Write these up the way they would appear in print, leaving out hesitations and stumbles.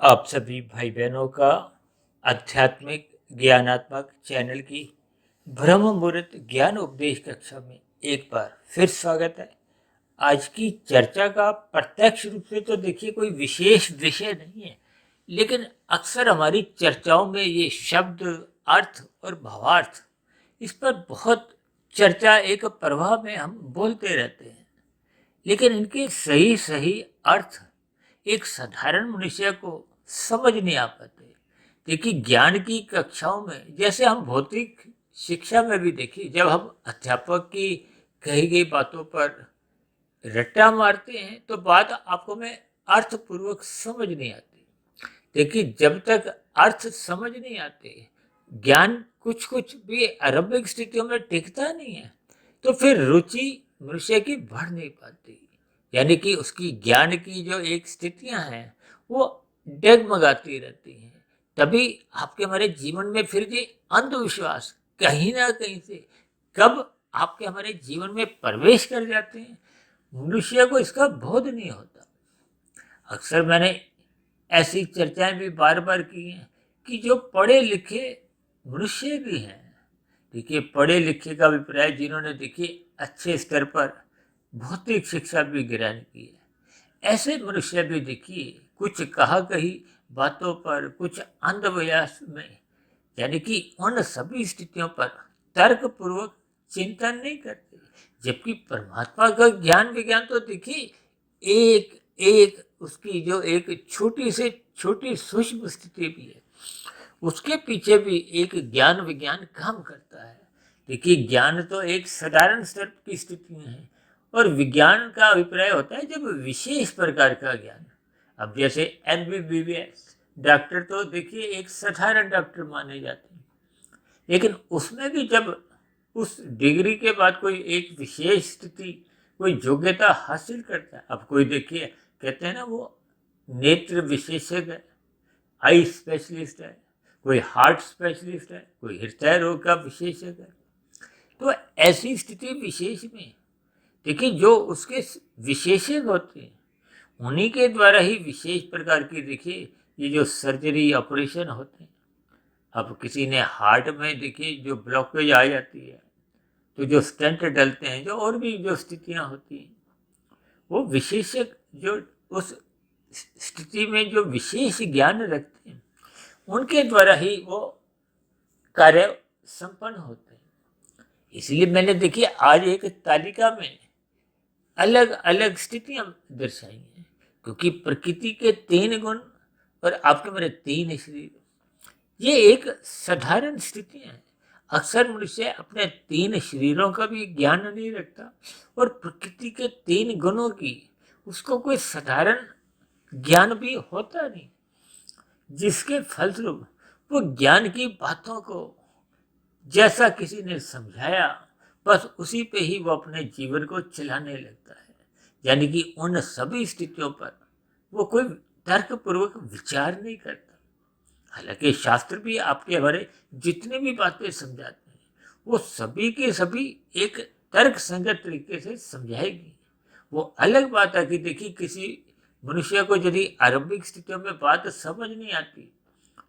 आप सभी भाई बहनों का आध्यात्मिक ज्ञानात्मक चैनल की ब्रह्म मुहूर्त ज्ञान उपदेश कक्षा में एक बार फिर स्वागत है। आज की चर्चा का प्रत्यक्ष रूप से तो देखिए कोई विशेष विषय नहीं है, लेकिन अक्सर हमारी चर्चाओं में ये शब्द, अर्थ और भावार्थ, इस पर बहुत चर्चा, एक प्रवाह में हम बोलते रहते हैं। लेकिन इनके सही सही अर्थ एक साधारण मनुष्य को समझ नहीं आ पाते। देखिए, ज्ञान की कक्षाओं में, जैसे हम भौतिक शिक्षा में भी देखिए, जब हम अध्यापक की कही गई बातों पर रट्टा मारते हैं तो बात आपको में अर्थपूर्वक समझ नहीं आती। देखिए, जब तक अर्थ समझ नहीं आते, ज्ञान कुछ कुछ भी आरंभिक स्थितियों में टिकता नहीं है, तो फिर रुचि मनुष्य की बढ़ नहीं पाती। यानी कि उसकी ज्ञान की जो एक स्थितियां हैं वो डगमगाती रहती हैं। तभी आपके हमारे जीवन में फिर ये अंधविश्वास कहीं ना कहीं से कब आपके हमारे जीवन में प्रवेश कर जाते हैं, मनुष्य को इसका बोध नहीं होता। अक्सर मैंने ऐसी चर्चाएं भी बार बार की हैं कि जो पढ़े लिखे मनुष्य भी हैं, देखिए पढ़े लिखे का अभिप्राय जिन्होंने देखिए अच्छे स्तर पर भौतिक शिक्षा भी ग्रहण की है, ऐसे मनुष्य भी देखिए कुछ कहा कही बातों पर, कुछ अंधविश्वास में, यानी कि उन सभी स्थितियों पर तर्क पूर्वक चिंतन नहीं करते। जबकि परमात्मा का ज्ञान विज्ञान तो देखिए एक एक उसकी जो एक छोटी से छोटी सूक्ष्म स्थिति भी है, उसके पीछे भी एक ज्ञान विज्ञान काम करता है। देखिए, ज्ञान तो एक साधारण स्तर की स्थितियां हैं और विज्ञान का अभिप्राय होता है जब विशेष प्रकार का ज्ञान। अब जैसे MBBS डॉक्टर तो देखिए एक साधारण डॉक्टर माने जाते हैं, लेकिन उसमें भी जब उस डिग्री के बाद कोई एक विशेष स्थिति, कोई योग्यता हासिल करता है, अब कोई देखिए कहते हैं ना वो नेत्र विशेषज्ञ है, आई स्पेशलिस्ट है, कोई हार्ट स्पेशलिस्ट है, कोई हृदय रोग का विशेषज्ञ है, तो ऐसी स्थिति विशेष में देखिए जो उसके विशेषज्ञ होते हैं उन्हीं के द्वारा ही विशेष प्रकार की देखिए ये जो सर्जरी ऑपरेशन होते हैं। अब किसी ने हार्ट में देखिए जो ब्लॉकेज आ जाती है, तो जो स्टेंट डलते हैं, जो और भी जो स्थितियां होती हैं, वो विशेषज्ञ जो उस स्थिति में जो विशेष ज्ञान रखते हैं उनके द्वारा ही वो कार्य संपन्न होते हैं। इसलिए मैंने देखिए आज एक तालिका में अलग अलग स्थितियां दर्शाई हैं, क्योंकि प्रकृति के 3 गुण और आपके मेरे 3 शरीर, ये एक साधारण स्थितियां हैं। अक्सर मनुष्य अपने 3 शरीरों का भी ज्ञान नहीं रखता और प्रकृति के 3 गुणों की उसको कोई साधारण ज्ञान भी होता नहीं, जिसके फलस्वरूप वो ज्ञान की बातों को जैसा किसी ने समझाया बस उसी पे ही वो अपने जीवन को चलाने लगता है। यानी कि उन सभी स्थितियों पर वो कोई तर्कपूर्वक विचार नहीं करता। हालांकि शास्त्र भी आपके हमारे जितने भी बातें समझाते हैं वो सभी के सभी एक तर्क संगत तरीके से समझाएगी। वो अलग बात है कि देखिए किसी मनुष्य को यदि आरंभिक स्थितियों में बात समझ नहीं आती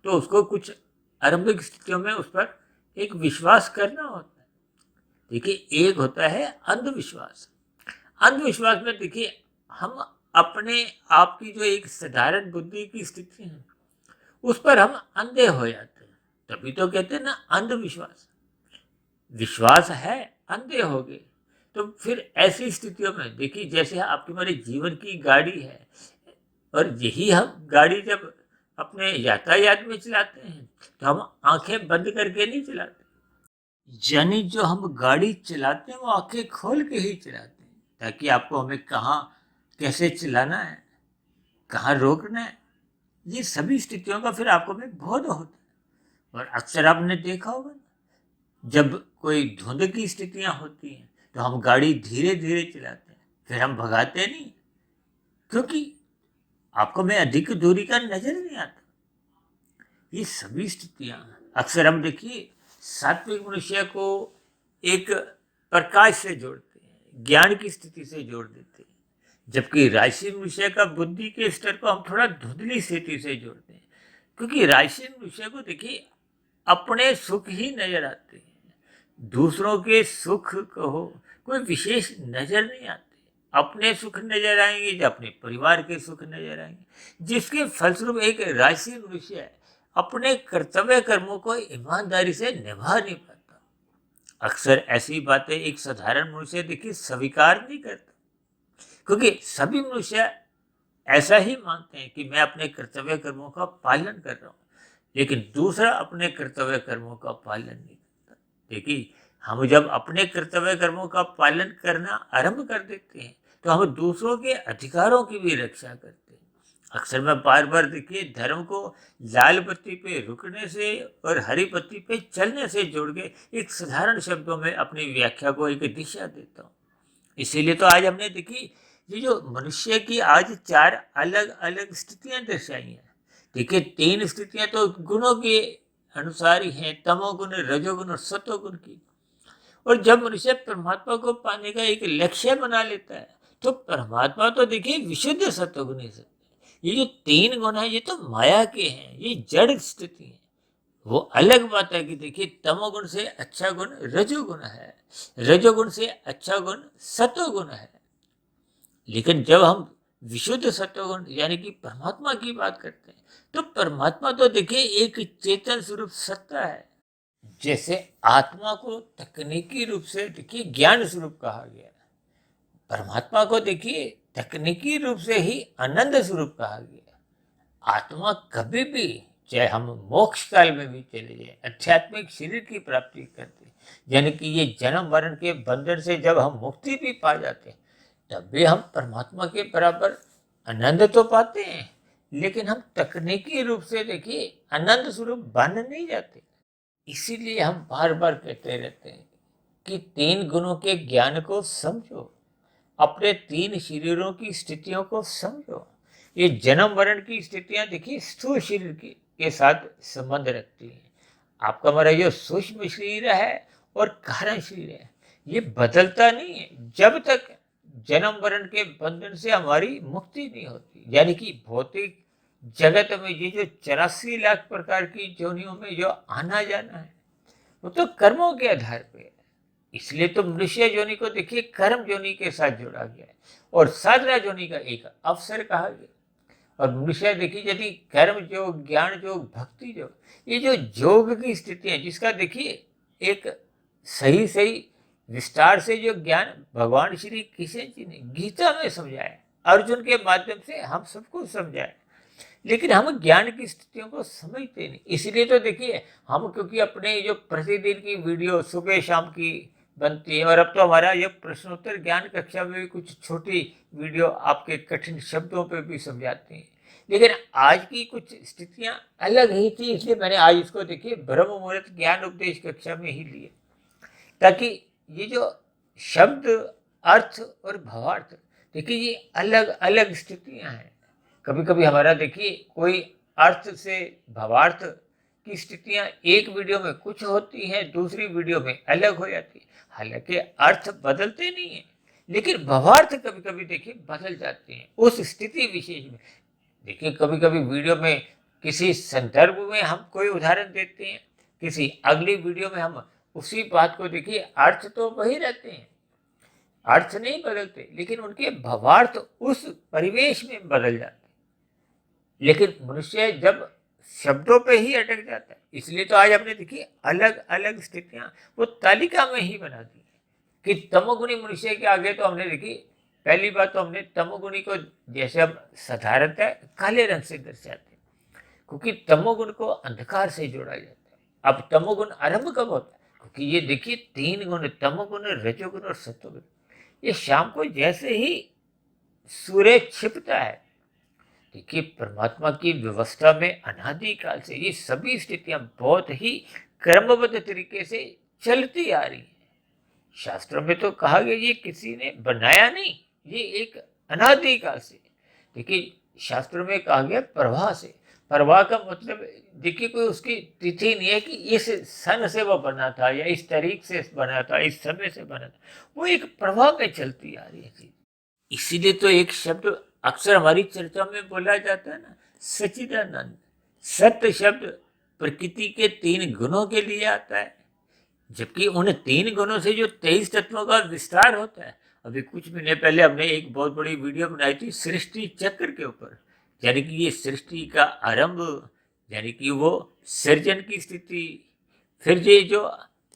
तो उसको कुछ आरंभिक स्थितियों में उस पर एक विश्वास करना होता है। देखिए, एक होता है अंधविश्वास। अंधविश्वास में देखिए हम अपने आप की जो एक साधारण बुद्धि की स्थिति है उस पर हम अंधे हो जाते हैं, तभी तो कहते हैं ना अंधविश्वास। विश्वास है, अंधे हो गए, तो फिर ऐसी स्थितियों में देखिए जैसे आपके हमारे जीवन की गाड़ी है और यही हम गाड़ी जब अपने यातायात में चलाते हैं तो हम आंखें बंद करके नहीं चलाते, यानी जो हम गाड़ी चलाते हैं वो आंखें खोल के ही चलाते हैं, ताकि आपको हमें कहाँ कैसे चलाना है, कहाँ रोकना है, ये सभी स्थितियों का फिर आपको में बोध होता है। और अक्सर आपने देखा होगा जब कोई धुंध की स्थितियां होती हैं तो हम गाड़ी धीरे धीरे चलाते हैं, फिर हम भगाते नहीं, क्योंकि आपको में अधिक दूरी का नजर नहीं आता। ये सभी स्थितियां अक्सर हम देखिए सात्विक मनुष्य को एक प्रकाश से जोड़ते हैं, ज्ञान की स्थिति से जोड़ देते हैं, जबकि राशि विषय का बुद्धि के स्तर को हम थोड़ा धुंधली स्थिति से जोड़ते हैं, क्योंकि राशि विषय को देखिए अपने सुख ही नजर आते हैं, दूसरों के सुख को कोई विशेष नजर नहीं आते। अपने सुख नजर आएंगे या अपने परिवार के सुख नजर आएंगे, जिसके फलस्वरूप एक राशि विषय अपने कर्तव्य कर्मों को ईमानदारी से निभा नहीं पाता। अक्सर ऐसी बातें एक साधारण मनुष्य देखिए स्वीकार नहीं करता, क्योंकि सभी मनुष्य ऐसा ही मानते हैं कि मैं अपने कर्तव्य कर्मों का पालन कर रहा हूँ, लेकिन दूसरा अपने कर्तव्य कर्मों का पालन नहीं करता। देखिए, हम जब अपने कर्तव्य कर्मों का पालन करना आरंभ कर देते हैं तो हम दूसरों के अधिकारों की भी रक्षा करते हैं। अक्सर मैं बार बार देखिए धर्म को लाल बत्ती पे रुकने से और हरी बत्ती पे चलने से जोड़ के एक साधारण शब्दों में अपनी व्याख्या को एक दिशा देता हूँ। इसीलिए तो आज हमने देखी ये जो मनुष्य की आज 4 अलग अलग स्थितियां दर्शाई हैं। देखिए 3 स्थितियां तो गुणों के अनुसार ही हैं, तमोगुण, रजोगुण और सतोगुण की। और जब मनुष्य परमात्मा को पाने का एक लक्ष्य बना लेता है तो परमात्मा तो देखिए विशुद्ध सत्वगुणी से, ये जो 3 गुण है ये तो माया के हैं, ये जड़ स्थिति है। वो अलग बात है कि देखिए तमोगुण से अच्छा गुण रजोगुण है, रजोगुण से अच्छा गुण सतोगुण है। लेकिन जब हम विशुद्ध सत्वगुण यानी कि परमात्मा की बात करते हैं तो परमात्मा तो देखिए एक चेतन स्वरूप सत्ता है। जैसे आत्मा को तकनीकी रूप से देखिए ज्ञान स्वरूप कहा गया है, परमात्मा को देखिए तकनीकी रूप से ही आनंद स्वरूप कहा गया। आत्मा कभी भी, चाहे हम मोक्ष काल में भी चले जाए, आध्यात्मिक शरीर की प्राप्ति करते, यानी कि ये जन्म मरण के बंधन से जब हम मुक्ति भी पा जाते हैं तब भी हम परमात्मा के बराबर आनंद तो पाते हैं, लेकिन हम तकनीकी रूप से देखिए आनंद स्वरूप बन नहीं जाते। इसीलिए हम बार बार कहते रहते हैं कि 3 गुणों के ज्ञान को समझो, अपने 3 शरीरों की स्थितियों को समझो। ये जन्म मरण की स्थितियां देखिए स्थूल शरीर के साथ संबंध रखती हैं। आपका हमारा जो सूक्ष्म शरीर है और कारण शरीर है ये बदलता नहीं है जब तक जन्म मरण के बंधन से हमारी मुक्ति नहीं होती। यानी कि भौतिक जगत में ये जो 84 लाख प्रकार की योनियों में जो आना जाना है वो तो कर्मों के आधार पे है। इसलिए तो मनुष्य योनि को देखिए कर्म योनि के साथ जोड़ा गया है और साधना योनि का एक अवसर कहा गया। और मनुष्य देखिए यदि कर्म योग, ज्ञान योग, भक्ति योग, ये जो योग की स्थिति है जिसका देखिए एक सही सही विस्तार से जो ज्ञान भगवान श्री कृष्ण जी ने गीता में समझाया, अर्जुन के माध्यम से हम सबको समझाया, लेकिन हम ज्ञान की स्थितियों को समझते नहीं। इसलिए तो देखिए हम, क्योंकि अपने जो प्रतिदिन की वीडियो सुबह शाम की बनती है और अब तो हमारा ये प्रश्नोत्तर ज्ञान कक्षा में भी कुछ छोटी वीडियो आपके कठिन शब्दों पे भी समझाते हैं, लेकिन आज की कुछ स्थितियां अलग ही थी, इसलिए मैंने आज इसको देखिए ब्रह्म मुहूर्त ज्ञान उपदेश कक्षा में ही लिए, ताकि ये जो शब्द अर्थ और भावार्थ देखिए ये अलग अलग स्थितियां हैं। कभी कभी हमारा देखिए कोई अर्थ से भावार्थ की स्थितियां एक वीडियो में कुछ होती हैं, दूसरी वीडियो में अलग हो जाती है। हालांकि अर्थ बदलते नहीं है, लेकिन भावार्थ कभी कभी देखिए बदल जाते हैं उस स्थिति विशेष में। देखिए कभी कभी वीडियो में किसी संदर्भ में हम कोई उदाहरण देते हैं, किसी अगली वीडियो में हम उसी बात को देखिए अर्थ तो वही रहते हैं, अर्थ नहीं बदलते, लेकिन उनके भावार्थ उस परिवेश में बदल जाते हैं। लेकिन मनुष्य जब शब्दों पे ही अटक जाता है, इसलिए तो आज हमने देखिए अलग अलग स्थितियां वो तालिका में ही बना दी कि तमोगुणी मनुष्य के आगे तो हमने देखी, पहली बात तो हमने तमोगुणी को जैसे हम साधारणतः काले रंग से दर्शाते हैं, क्योंकि तमोगुण को अंधकार से जोड़ा जाता है। अब तमोगुण आरंभ कब होता है? क्योंकि ये देखिए 3 गुण तमोगुण, रजोगुण और सत्वगुण, ये शाम को जैसे ही सूर्य छिपता है, देखिए परमात्मा की व्यवस्था में अनादिकाल से ये सभी स्थितियां बहुत ही क्रमबद्ध तरीके से चलती आ रही हैं। शास्त्रों में तो कहा गया ये किसी ने बनाया नहीं, ये एक अनादिकाल से। देखिए शास्त्रों में कहा गया प्रवाह से, प्रवाह का मतलब देखिए कोई उसकी तिथि नहीं है कि इस सन से वो बना था या इस तारीख से बना था, इस समय से बना था, वो एक प्रवाह में चलती आ रही है चीज। इसीलिए तो एक शब्द अक्सर हमारी चर्चा में बोला जाता है ना, सच्चिदानंद। सत्य शब्द प्रकृति के 3 गुणों के लिए आता है, जबकि उन 3 गुणों से जो 23 तत्वों का विस्तार होता है। अभी कुछ महीने पहले हमने एक बहुत बड़ी वीडियो बनाई थी सृष्टि चक्र के ऊपर, यानी कि ये सृष्टि का आरंभ, यानी कि वो सृजन की स्थिति, फिर ये जो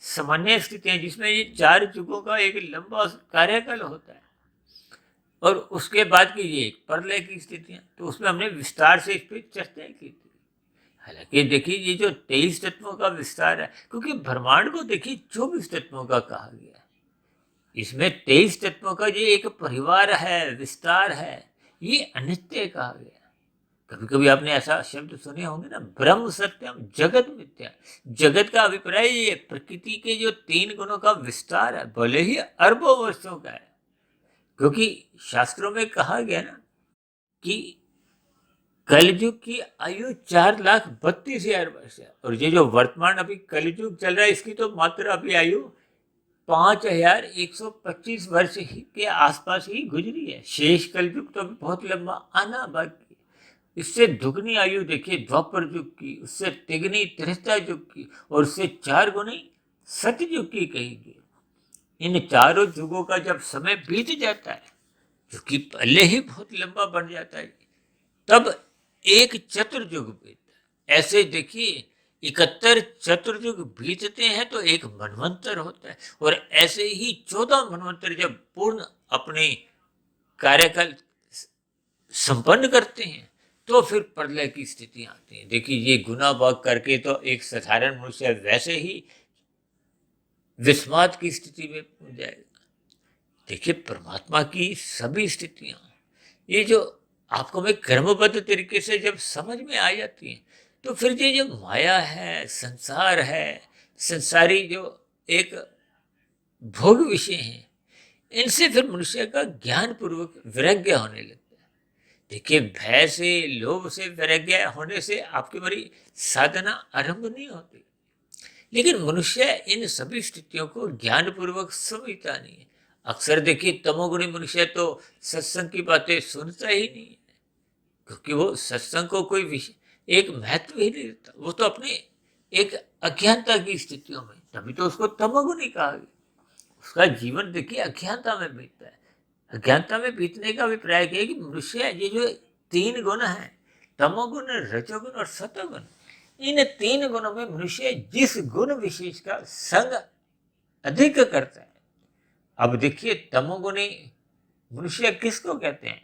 सामान्य स्थितियां जिसमें ये 4 युगों का एक लंबा कार्यकाल होता है, और उसके बाद की ये एक प्रलय की स्थितियां, तो उसमें हमने विस्तार से इस पर चर्चा की थी। हालांकि देखिए ये जो 23 तत्वों का विस्तार है, क्योंकि ब्रह्मांड को देखिए 24 तत्वों का कहा गया है, इसमें 23 तत्वों का ये एक परिवार है, विस्तार है, ये अनित्य कहा गया। कभी कभी आपने ऐसा शब्द सुने होंगे ना, ब्रह्म सत्यम जगत मिथ्या। जगत का अभिप्राय ये प्रकृति के जो 3 गुणों का विस्तार है, भले ही अरबों वर्षों का है, क्योंकि शास्त्रों में कहा गया ना कि कलयुग की आयु 4,32,000 वर्ष है, और ये जो वर्तमान अभी कलयुग चल रहा है इसकी तो मात्र अभी आयु 5,125 वर्ष ही के आसपास ही गुजरी है। शेष कलयुग तो अभी बहुत लंबा आना बाकी है। इससे दुगनी आयु देखिए द्वापर युग की, उससे तिगनी त्रेता युग की, और उससे 4 गुनी सतयुग की कही गई। इन चारों युगों का जब समय बीत जाता है, जो कि पहले ही बहुत लंबा बन जाता है, तब एक चतुर्युग बीतता है। ऐसे देखिए 71 चतुर्युग बीतते हैं तो एक मनवंतर होता है, और ऐसे ही 14 मनवंतर जब पूर्ण अपने कार्यकाल संपन्न करते हैं तो फिर प्रलय की स्थिति आती है। देखिए ये गुना भाग करके तो एक साधारण मनुष्य वैसे ही विस्मात की स्थिति में पहुंच जाएगा। देखिए परमात्मा की सभी स्थितियां, ये जो आपको मैं क्रमबद्ध तरीके से जब समझ में आ जाती है, तो फिर ये जो माया है, संसार है, संसारी जो एक भोग विषय हैं, इनसे फिर मनुष्य का ज्ञान पूर्वक वैराग्य होने लगता है। देखिए भय से, लोभ से वैराग्य होने से आपकी बड़ी साधना आरंभ नहीं होती, लेकिन मनुष्य इन सभी स्थितियों को ज्ञान पूर्वक समझता नहीं है। अक्सर देखिए तमोगुणी मनुष्य तो सत्संग की बातें सुनता ही नहीं है, क्योंकि वो सत्संग को कोई एक महत्व ही नहीं देता। वो तो अपने एक अज्ञानता की स्थितियों में, तभी तो उसको तमोगुणी कहा गया। उसका जीवन देखिए अज्ञानता में बीतता है। अज्ञानता में बीतने का अभिप्राय क्या है कि मनुष्य ये जो 3 गुण है, तमोगुण, रजोगुण और सतोगुण, इन 3 गुणों में मनुष्य जिस गुण विशेष का संग अधिक करता है। अब देखिए तमोगुणी मनुष्य किसको कहते हैं?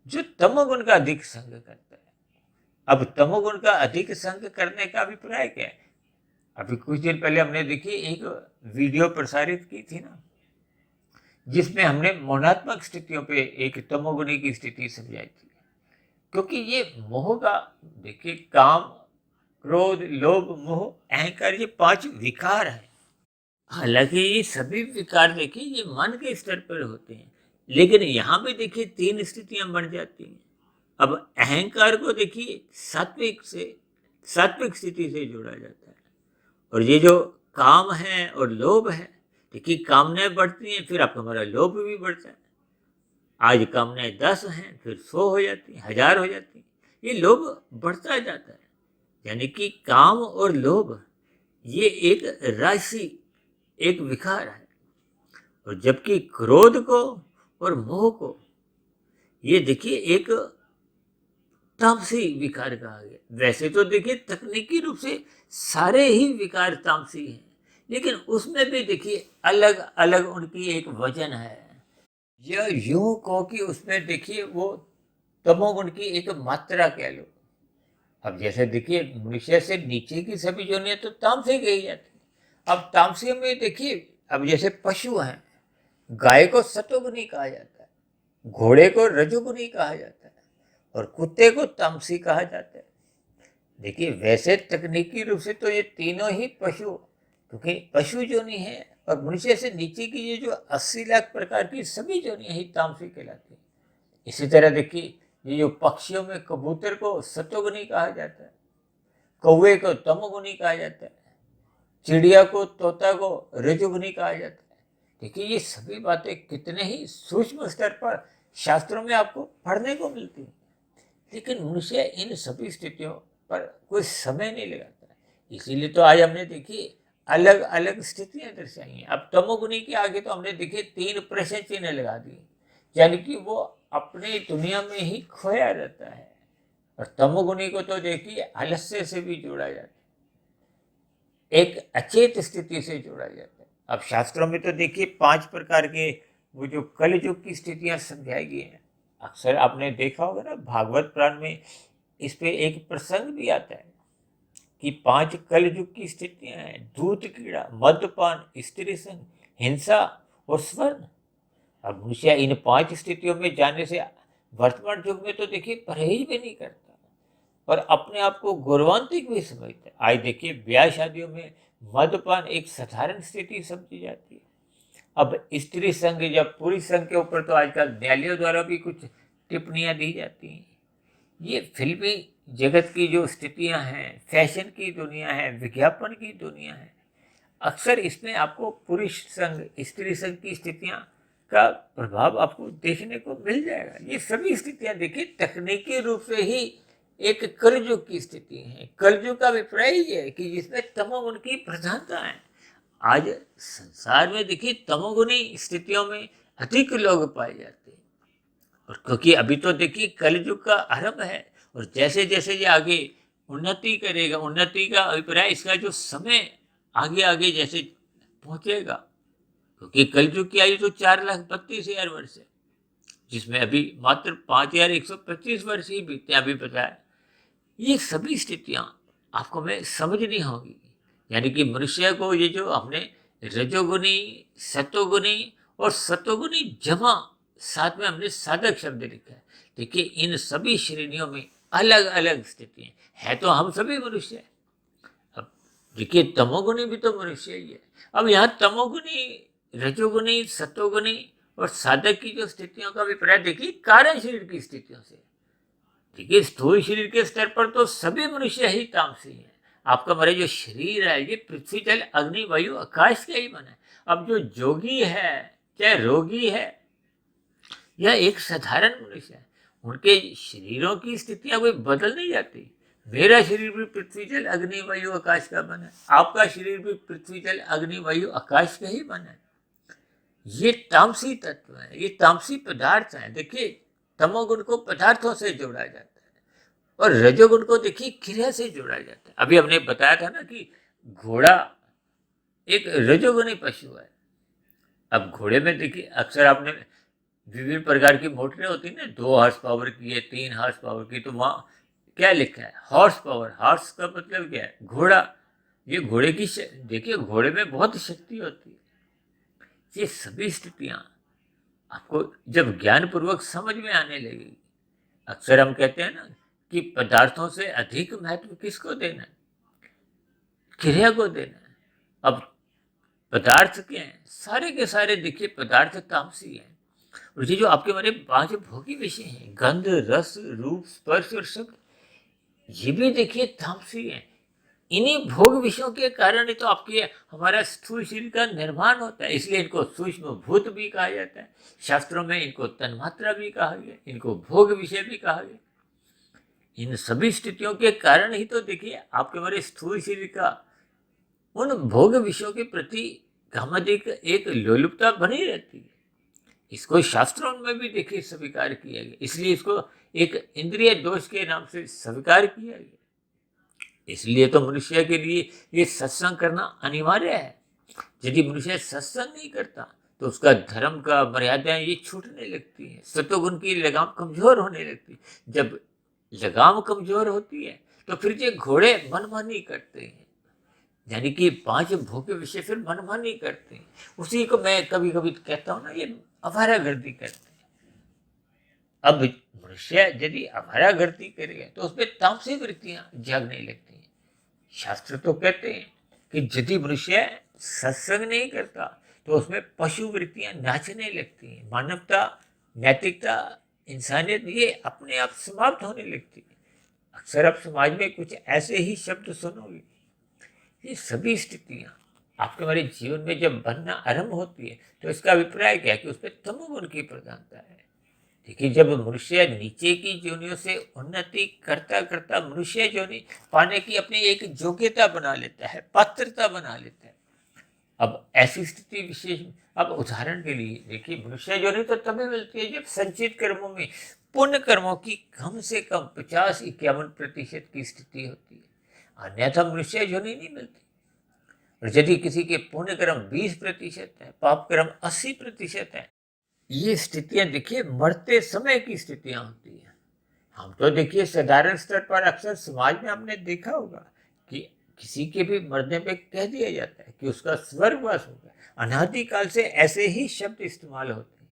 जो तमोगुण का अधिक संग करता है। अब तमोगुण का अधिक संग करने का अभिप्राय क्या है? अभी कुछ दिन पहले हमने देखी एक वीडियो प्रसारित की थी ना, जिसमें हमने मौनात्मक स्थितियों पे एक तमोगुणी की स्थिति समझाई थी। क्योंकि ये मोह का देखिए काम, क्रोध, लोभ, मोह, अहंकार, ये 5 विकार है। हालांकि ये सभी विकार देखिए ये मन के स्तर पर होते हैं, लेकिन यहाँ पे देखिए 3 स्थितियां बन जाती हैं। अब अहंकार को देखिए सात्विक स्थिति से जोड़ा जाता है, और ये जो काम है और लोभ है, देखिए कामनाएं बढ़ती हैं, फिर आपका हमारा लोभ भी बढ़ता है। आज कामनाएं 10 हैं, फिर 100 हो जाती हैं, 1000 हो जाती हैं, ये लोभ बढ़ता जाता है। यानी कि काम और लोभ ये एक राशि, एक विकार है। और जबकि क्रोध को और मोह को ये देखिए एक तामसी विकार कहा गया। वैसे तो देखिए तकनीकी रूप से सारे ही विकार तामसी हैं, लेकिन उसमें भी देखिए अलग अलग उनकी एक वजन है। यह यूं कहो कि उसमें देखिए वो तमोगुण की एक मात्रा कह लो। अब जैसे देखिए मनुष्य से नीचे की सभी योनियां तो तामसी कही जाती है। अब तामसी में देखिए, अब जैसे पशु हैं, गाय को सतोगुनी कहा जाता है, घोड़े को रजोगुनी कहा जाता है, और कुत्ते को तामसी कहा जाता है। देखिए वैसे तकनीकी रूप से तो ये तीनों ही पशु, क्योंकि पशु जोनी है, और मनुष्य से नीचे की ये जो 80 लाख प्रकार की सभी जोनियां ही तामसी कहलाती है। इसी तरह देखिए ये जो पक्षियों में कबूतर को सतोगुनी कहा जाता है, कौवे को तमोगुनी कहा जाता है, चिड़िया को, तोता को रजोगुनी कहा जाता है। देखिए ये सभी बातें कितने ही सूक्ष्म स्तर पर शास्त्रों में आपको पढ़ने को मिलती हैं। लेकिन मनुष्य इन सभी स्थितियों पर कोई समय नहीं लगाता है। इसीलिए तो आज हमने देखी अलग अलग स्थितियां दर्शाई हैं। अब तमोगुनी के आगे तो हमने देखे 3 प्रश्न चिन्ह लगा दिए, यानी कि वो अपनी दुनिया में ही खोया रहता है। और तमोगुनी को तो देखिए आलस्य से भी जोड़ा जाता है, एक अचेत स्थिति से जोड़ा जाता है। अब शास्त्रों में तो देखिए 5 प्रकार के वो जो कलयुग की स्थितियां समझाई गई हैं। अक्सर आपने देखा होगा ना, भागवत पुराण में इस पे एक प्रसंग भी आता है कि 5 कलयुग की स्थितियां हैं: दूध कीड़ा, मद्यपान, स्त्री संग, हिंसा और स्वर्ण। अब मनुष्य इन 5 स्थितियों में जाने से वर्तमान युग में तो देखिए परहेज भी नहीं करता और अपने आप को गौरवान्वित भी समझता है। आज देखिए ब्याह शादियों में मद्यपान एक साधारण स्थिति समझी जाती है। अब स्त्री संघ या पुरुष संघ के ऊपर तो आजकल न्यायालयों द्वारा भी कुछ टिप्पणियां दी जाती हैं। ये फिल्मी जगत की जो स्थितियां हैं, फैशन की दुनिया है, विज्ञापन की दुनिया है, अक्सर इसमें आपको पुरुष संघ, स्त्री संघ की स्थितियां का प्रभाव आपको देखने को मिल जाएगा। ये सभी स्थितियां देखिए तकनीकी रूप से ही एक कलयुग की स्थिति है। कलयुग का अभिप्राय ये है कि जिसमें तमोगुण की प्रधानता है। आज संसार में देखिए तमोगुणी स्थितियों में अधिक लोग पाए जाते हैं। और क्योंकि अभी तो देखिए कलयुग का आरंभ है और जैसे जैसे ये आगे उन्नति करेगा, उन्नति का अभिप्राय इसका जो समय आगे आगे जैसे पहुंचेगा, क्योंकि कलयुग की आयु तो 4,32,000 वर्ष है, जिसमें अभी मात्र 5,125 वर्ष ही बीते अभी बताया। ये सभी स्थितियां आपको में समझनी होगी। यानी कि मनुष्य को ये जो हमने रजोगुनी, सतोगुनी और सतोगुनी जमा साथ में हमने साधक शब्द लिखा है। देखिए इन सभी श्रेणियों में अलग अलग स्थितियां है, तो हम सभी मनुष्य हैं। अब देखिए तमोगुनी भी तो मनुष्य ही है। अब यहाँ तमोगुनी, रजोगुनी, सतोगुनी और साधक की जो स्थितियों का अभिप्राय देखिए कारण शरीर की स्थितियों से। देखिए स्थूल शरीर के स्तर पर तो सभी मनुष्य ही तामसी हैं। आपका हमारे जो शरीर है ये पृथ्वी, जल, अग्नि, वायु, आकाश का ही बना है। अब जो जोगी है चाहे रोगी है या एक साधारण मनुष्य है, उनके शरीरों की स्थितियां कोई बदल नहीं जाती। मेरा शरीर भी पृथ्वी, जल, अग्नि, वायु, आकाश का बना है। आपका शरीर भी पृथ्वी, जल, अग्नि, वायु, आकाश का ही बना है। ये तामसी तत्व है, ये तामसी पदार्थ है। देखिए तमोगुण को पदार्थों से जोड़ा जाता है और रजोगुण को देखिए क्रिया से जोड़ा जाता है। अभी हमने बताया था ना कि घोड़ा एक रजोगुणी पशु है। अब घोड़े में देखिए अक्सर आपने विभिन्न प्रकार की मोटरें होती है ना, 2 हॉर्स पावर की है, 3 हॉर्स पावर की, तो वहाँ क्या लिखा है? Horse power. हॉर्स का मतलब क्या है? घोड़ा। ये घोड़े की देखिए घोड़े में बहुत शक्ति होती है। ये सभी स्थितियां आपको जब ज्ञान पूर्वक समझ में आने लगेगी। अक्सर हम कहते हैं ना कि पदार्थों से अधिक महत्व किसको देना है? क्रिया को देना है। अब पदार्थ क्या है? सारे के सारे देखिए पदार्थ तामसी हैं। और ये जो आपके हमारे 5 भोगी विषय हैं, गंध, रस, रूप, स्पर्श और शब्द, ये भी देखिए तामसी हैं। इन्हीं भोग विषयों के कारण ही तो आपके हमारा स्थूल शरीर का निर्माण होता है। इसलिए इनको सूक्ष्म भूत भी कहा जाता है। शास्त्रों में इनको तन्मात्रा भी कहा गया, इनको भोग विषय भी कहा गया। इन सभी स्थितियों के कारण ही तो देखिए आपके हमारे स्थूल शरीर का उन भोग विषयों के प्रति कामाधिक एक लोलुपता बनी रहती है। इसको शास्त्रों में भी देखिए स्वीकार किया गया, इसलिए इसको एक इंद्रिय दोष के नाम से स्वीकार किया गया। इसलिए तो मनुष्य के लिए ये सत्संग करना अनिवार्य है। यदि मनुष्य सत्संग नहीं करता तो उसका धर्म का मर्यादाएं ये छूटने लगती हैं, सतोगुण की लगाम कमजोर होने लगती है। जब लगाम कमजोर होती है तो फिर ये घोड़े मनमानी करते हैं, यानी कि 5 भोग विषय फिर मनमानी करते हैं। उसी को मैं कभी कभी कहता हूँ ना, ये अवारागर्दी करते हैं। अब मनुष्य यदि अवारागर्दी करेगा तो उसमें तामसी वृत्तियां जागने लगती हैं। शास्त्र तो कहते हैं कि यदि मनुष्य सत्संग नहीं करता तो उसमें पशु वृत्तियां नाचने लगती हैं। मानवता, नैतिकता, इंसानियत ये अपने आप समाप्त होने लगती है। अक्सर आप समाज में कुछ ऐसे ही शब्द सुनोगे। ये सभी स्थितियां आपके हमारे जीवन में जब बनना आरंभ होती है तो इसका अभिप्राय क्या है कि उसमें तमोगुण की प्रधानता है। देखिए, जब मनुष्य नीचे की योनियों से उन्नति करता करता मनुष्य योनि पाने की अपनी एक योग्यता बना लेता है, पात्रता बना लेता है। अब ऐसी स्थिति विशेष, अब उदाहरण के लिए देखिए, मनुष्य योनि तो तभी मिलती है जब संचित कर्मों में पुण्य कर्मों की कम से कम 50-51% की स्थिति होती है, अन्यथा मनुष्य योनि नहीं मिलती। और यदि किसी के पुण्य कर्म 20% है, पाप कर्म 80% है, ये स्थितियां देखिए मरते समय की स्थितियां होती हैं। हम तो देखिए साधारण स्तर पर अक्सर समाज में आपने देखा होगा कि किसी के भी मरने पे कह दिया जाता है कि उसका स्वर्गवास हो गया। अनादिकाल से ऐसे ही शब्द इस्तेमाल होते हैं,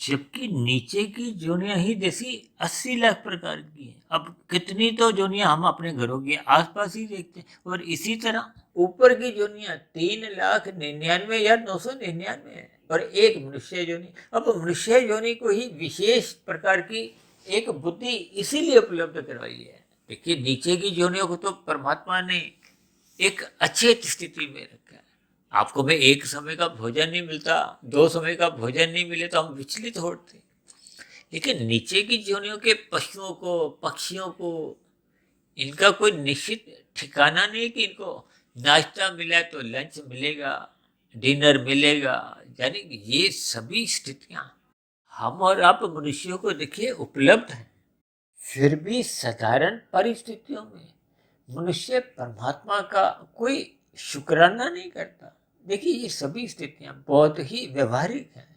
जबकि नीचे की जोनियां ही जैसी 80 लाख प्रकार की हैं। अब कितनी तो जोनियां हम अपने घरों के आसपास ही देखते हैं, और इसी तरह ऊपर की जोनियां 3,99,999 है, और एक मनुष्य योनि। अब मनुष्य योनि को ही विशेष प्रकार की एक बुद्धि इसीलिए उपलब्ध करवाई है। देखिए, नीचे की योनियों को तो परमात्मा ने एक अच्छी स्थिति में रखा है। आपको में एक समय का भोजन नहीं मिलता, 2 समय का भोजन नहीं मिले तो हम विचलित होते। लेकिन नीचे की योनियों के पशुओं को, पक्षियों को, इनका कोई निश्चित ठिकाना नहीं कि इनको नाश्ता मिला तो लंच मिलेगा, डिनर मिलेगा। यानी कि ये सभी स्थितियां हम और आप मनुष्यों को देखिए उपलब्ध है। फिर भी साधारण परिस्थितियों में मनुष्य परमात्मा का कोई शुक्राना नहीं करता। देखिए, ये सभी स्थितियां बहुत ही व्यवहारिक हैं।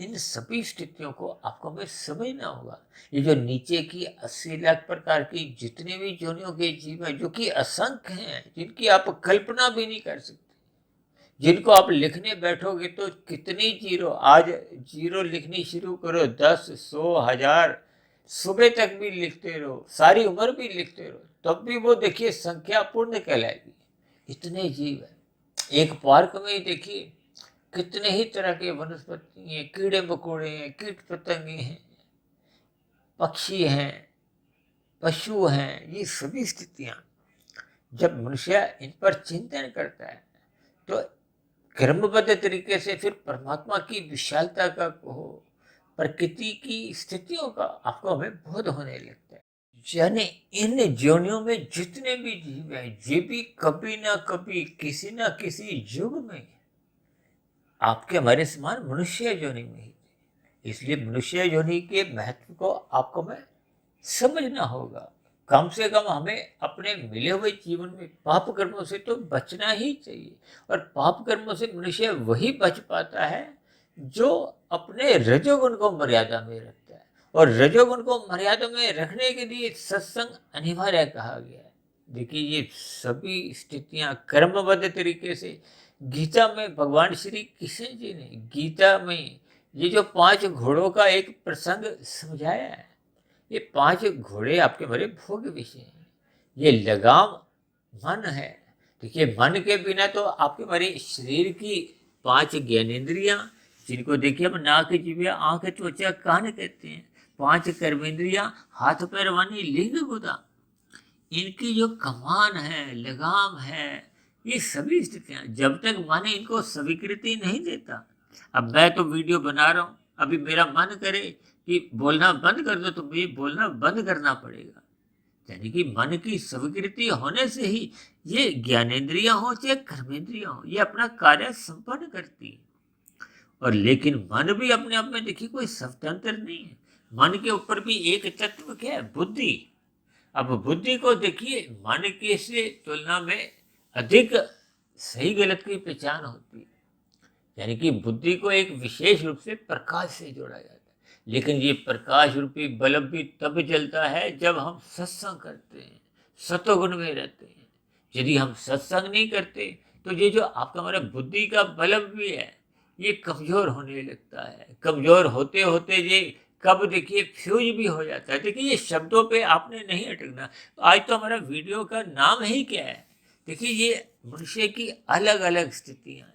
इन सभी स्थितियों को आपको हमें समझना होगा। ये जो नीचे की 80 लाख प्रकार की जितने भी योनियों के जीव हैं, जो कि असंख्य हैं, जिनकी आप कल्पना भी नहीं कर सकते, जिनको आप लिखने बैठोगे तो कितनी जीरो, आज जीरो लिखनी शुरू करो, 10, 100, 1000, सुबह तक भी लिखते रहो, सारी उम्र भी लिखते रहो, तब भी वो देखिए संख्या पूर्ण कहलाएगी। इतने जीव है। एक पार्क में ही देखिए कितने ही तरह के वनस्पति हैं, कीड़े मकोड़े हैं, कीट पतंगे हैं, पक्षी हैं, पशु हैं। ये सभी स्थितियां जब मनुष्य इन पर चिंतन करता है तो क्रमबद्ध तरीके से फिर परमात्मा की विशालता का कहो, प्रकृति की स्थितियों का आपको हमें बोध होने लगता है। यानी इन योनियों में जितने भी जीव हैं, ये भी कभी ना कभी किसी ना किसी युग में आपके हमारे समान मनुष्य योनि में ही थे। इसलिए मनुष्य योनि के महत्व को आपको हमें समझना होगा। कम से कम हमें अपने मिले हुए जीवन में पाप कर्मों से तो बचना ही चाहिए, और पाप कर्मों से मनुष्य वही बच पाता है जो अपने रजोगुण को मर्यादा में रखता है। और रजोगुण को मर्यादा में रखने के लिए सत्संग अनिवार्य कहा गया है। देखिए, ये सभी स्थितियां कर्मबद्ध तरीके से गीता में भगवान श्री कृष्ण जी ने गीता में ये जो 5 घोड़ों का एक प्रसंग समझाया है। ये 5 घोड़े आपके बड़े भोग विषय हैं। ये लगाम मन है। देखिए, मन के बिना तो आपके हमारे शरीर की 5 ज्ञानेंद्रियां, जिनको देखिए हम नाक, जिह्वा, आंख, त्वचा, कान कहते हैं, 5 कर्मेंद्रियां, हाथ पैर वाणी, लिंग गुदा, इनकी जो कमान है, लगाम है, ये सभी स्थितियां जब तक मन इनको स्वीकृति नहीं देता। अब मैं तो वीडियो बना रहा हूं, अभी मेरा मन करे कि बोलना बंद कर दो तो मुझे बोलना बंद करना पड़ेगा। यानी कि मन की स्वीकृति होने से ही ये ज्ञानेंद्रियां हो चाहे कर्मेंद्रियां हो, ये अपना कार्य संपन्न करती है। और लेकिन मन भी अपने आप में देखिए कोई स्वतंत्र नहीं है। मन के ऊपर भी एक तत्व क्या है? बुद्धि। अब बुद्धि को देखिए मन के से तुलना में अधिक सही गलत की पहचान होती है। यानी कि बुद्धि को एक विशेष रूप से प्रकाश से जोड़ा जाता है। लेकिन ये प्रकाश रूपी बल्ब भी तब जलता है जब हम सत्संग करते हैं, सतोगुण में रहते हैं। यदि हम सत्संग नहीं करते तो ये जो आपका हमारा बुद्धि का बल्ब भी है, ये कमजोर होने लगता है। कमजोर होते होते ये कब देखिए फ्यूज भी हो जाता है। देखिए, ये शब्दों पे आपने नहीं अटकना। तो आज तो हमारा वीडियो का नाम ही क्या है? देखिए, ये मनुष्य की अलग अलग स्थितियां हैं।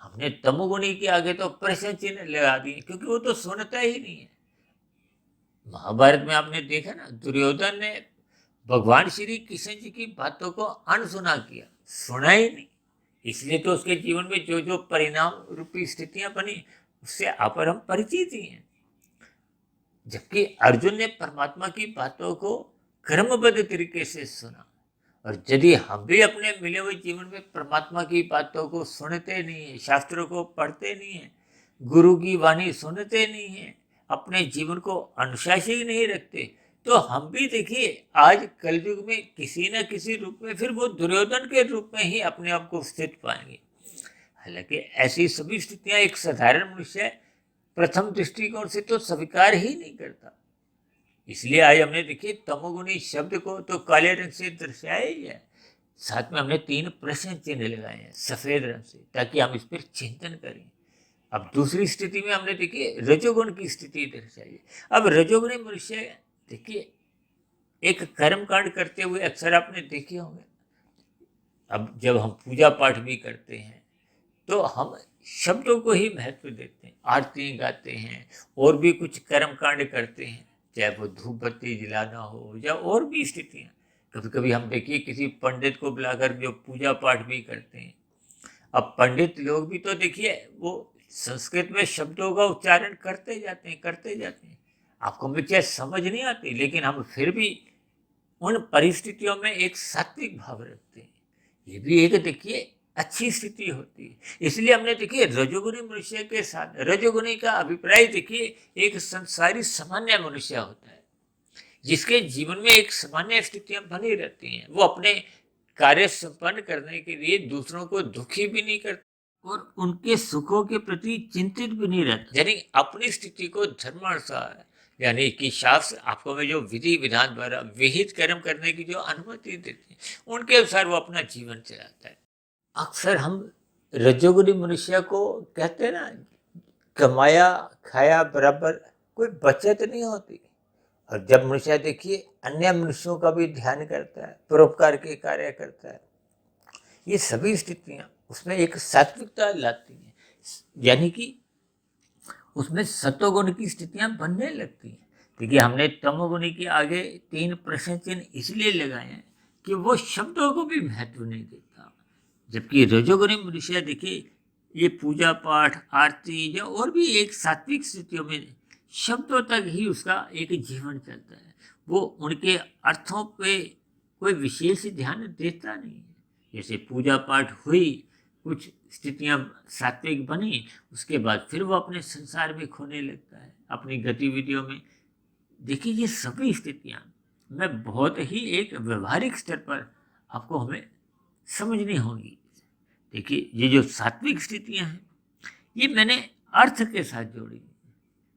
हमने तमोगुणी के आगे तो प्रश्न चिन्ह लगा दिए, क्योंकि वो तो सुनता ही नहीं है। महाभारत में आपने देखा ना, दुर्योधन ने भगवान श्री कृष्ण जी की बातों को अनसुना किया, सुना ही नहीं। इसलिए तो उसके जीवन में जो जो परिणाम रूपी स्थितियां बनी, उससे आप और हम परिचित ही हैं। जबकि अर्जुन ने परमात्मा की बातों को क्रमबद्ध तरीके से सुना। और यदि हम भी अपने मिले हुए जीवन में परमात्मा की बातों को सुनते नहीं है, शास्त्रों को पढ़ते नहीं है, गुरु की वाणी सुनते नहीं है, अपने जीवन को अनुशासित नहीं रखते, तो हम भी देखिए आज कलयुग में किसी न किसी रूप में फिर वो दुर्योधन के रूप में ही अपने आप को स्थित पाएंगे। हालांकि ऐसी सभी स्थितियां एक साधारण मनुष्य प्रथम दृष्टिकोण से तो स्वीकार ही नहीं करता। इसलिए आज हमने देखिए तमोगुणी शब्द को तो काले रंग से दर्शाया ही है, साथ में हमने 3 प्रश्न चिन्ह लगाए हैं सफेद रंग से, ताकि हम इस पर चिंतन करें। अब दूसरी स्थिति में हमने देखिए रजोगुण की स्थिति दर्शाई है। अब रजोगुणी मनुष्य देखिए एक कर्म कांड करते हुए अक्सर आपने देखे होंगे। अब जब हम पूजा पाठ भी करते हैं तो हम शब्दों को ही महत्व देते हैं, आरती गाते हैं और भी कुछ कर्म कांड करते हैं, चाहे वो धूप बत्ती जलाना हो या और भी स्थितियाँ। कभी कभी हम देखिए किसी पंडित को बुलाकर जो पूजा पाठ भी करते हैं। अब पंडित लोग भी तो देखिए वो संस्कृत में शब्दों का उच्चारण करते जाते हैं। आपको में चाहे समझ नहीं आती, लेकिन हम फिर भी उन परिस्थितियों में एक सात्विक भाव रखते हैं। ये भी एक देखिए अच्छी स्थिति होती है। इसलिए हमने देखिए रजोगुणी मनुष्य के साथ, रजोगुणी का अभिप्राय देखिए एक संसारी सामान्य मनुष्य होता है, जिसके जीवन में एक सामान्य स्थितियां बनी रहती हैं। वो अपने कार्य संपन्न करने के लिए दूसरों को दुखी भी नहीं करता और उनके सुखों के प्रति चिंतित भी नहीं रहता। यानी अपनी स्थिति को धर्मानुसार, यानी कि शास्त्र आपको में जो विधि विधान द्वारा विहित कर्म करने की जो अनुमति देती है, उनके अनुसार वो अपना जीवन चलाता है। अक्सर हम रजोगुणी मनुष्य को कहते हैं ना, कमाया खाया बराबर कोई बचत नहीं होती। और जब मनुष्य देखिए अन्य मनुष्यों का भी ध्यान करता है, परोपकार के कार्य करता है, ये सभी स्थितियां उसमें एक सात्विकता लाती हैं। यानी कि उसमें सत्वगुण की स्थितियां बनने लगती हैं। देखिए हमने तमोगुणी के आगे 3 प्रश्न चिन्ह इसलिए लगाए हैं कि वो शब्दों को भी महत्व नहीं देता, जबकि रजोगुणी मनुष्य देखिए ये पूजा पाठ आरती या और भी एक सात्विक स्थितियों में शब्दों तक ही उसका एक जीवन चलता है। वो उनके अर्थों पे कोई विशेष ध्यान देता नहीं है। जैसे पूजा पाठ हुई, कुछ स्थितियां सात्विक बनी, उसके बाद फिर वो अपने संसार में खोने लगता है, अपनी गतिविधियों में। देखिए ये सभी स्थितियां में बहुत ही एक व्यवहारिक स्तर पर आपको हमें समझनी होगी। देखिए ये जो सात्विक स्थितियां हैं ये मैंने अर्थ के साथ जोड़ी,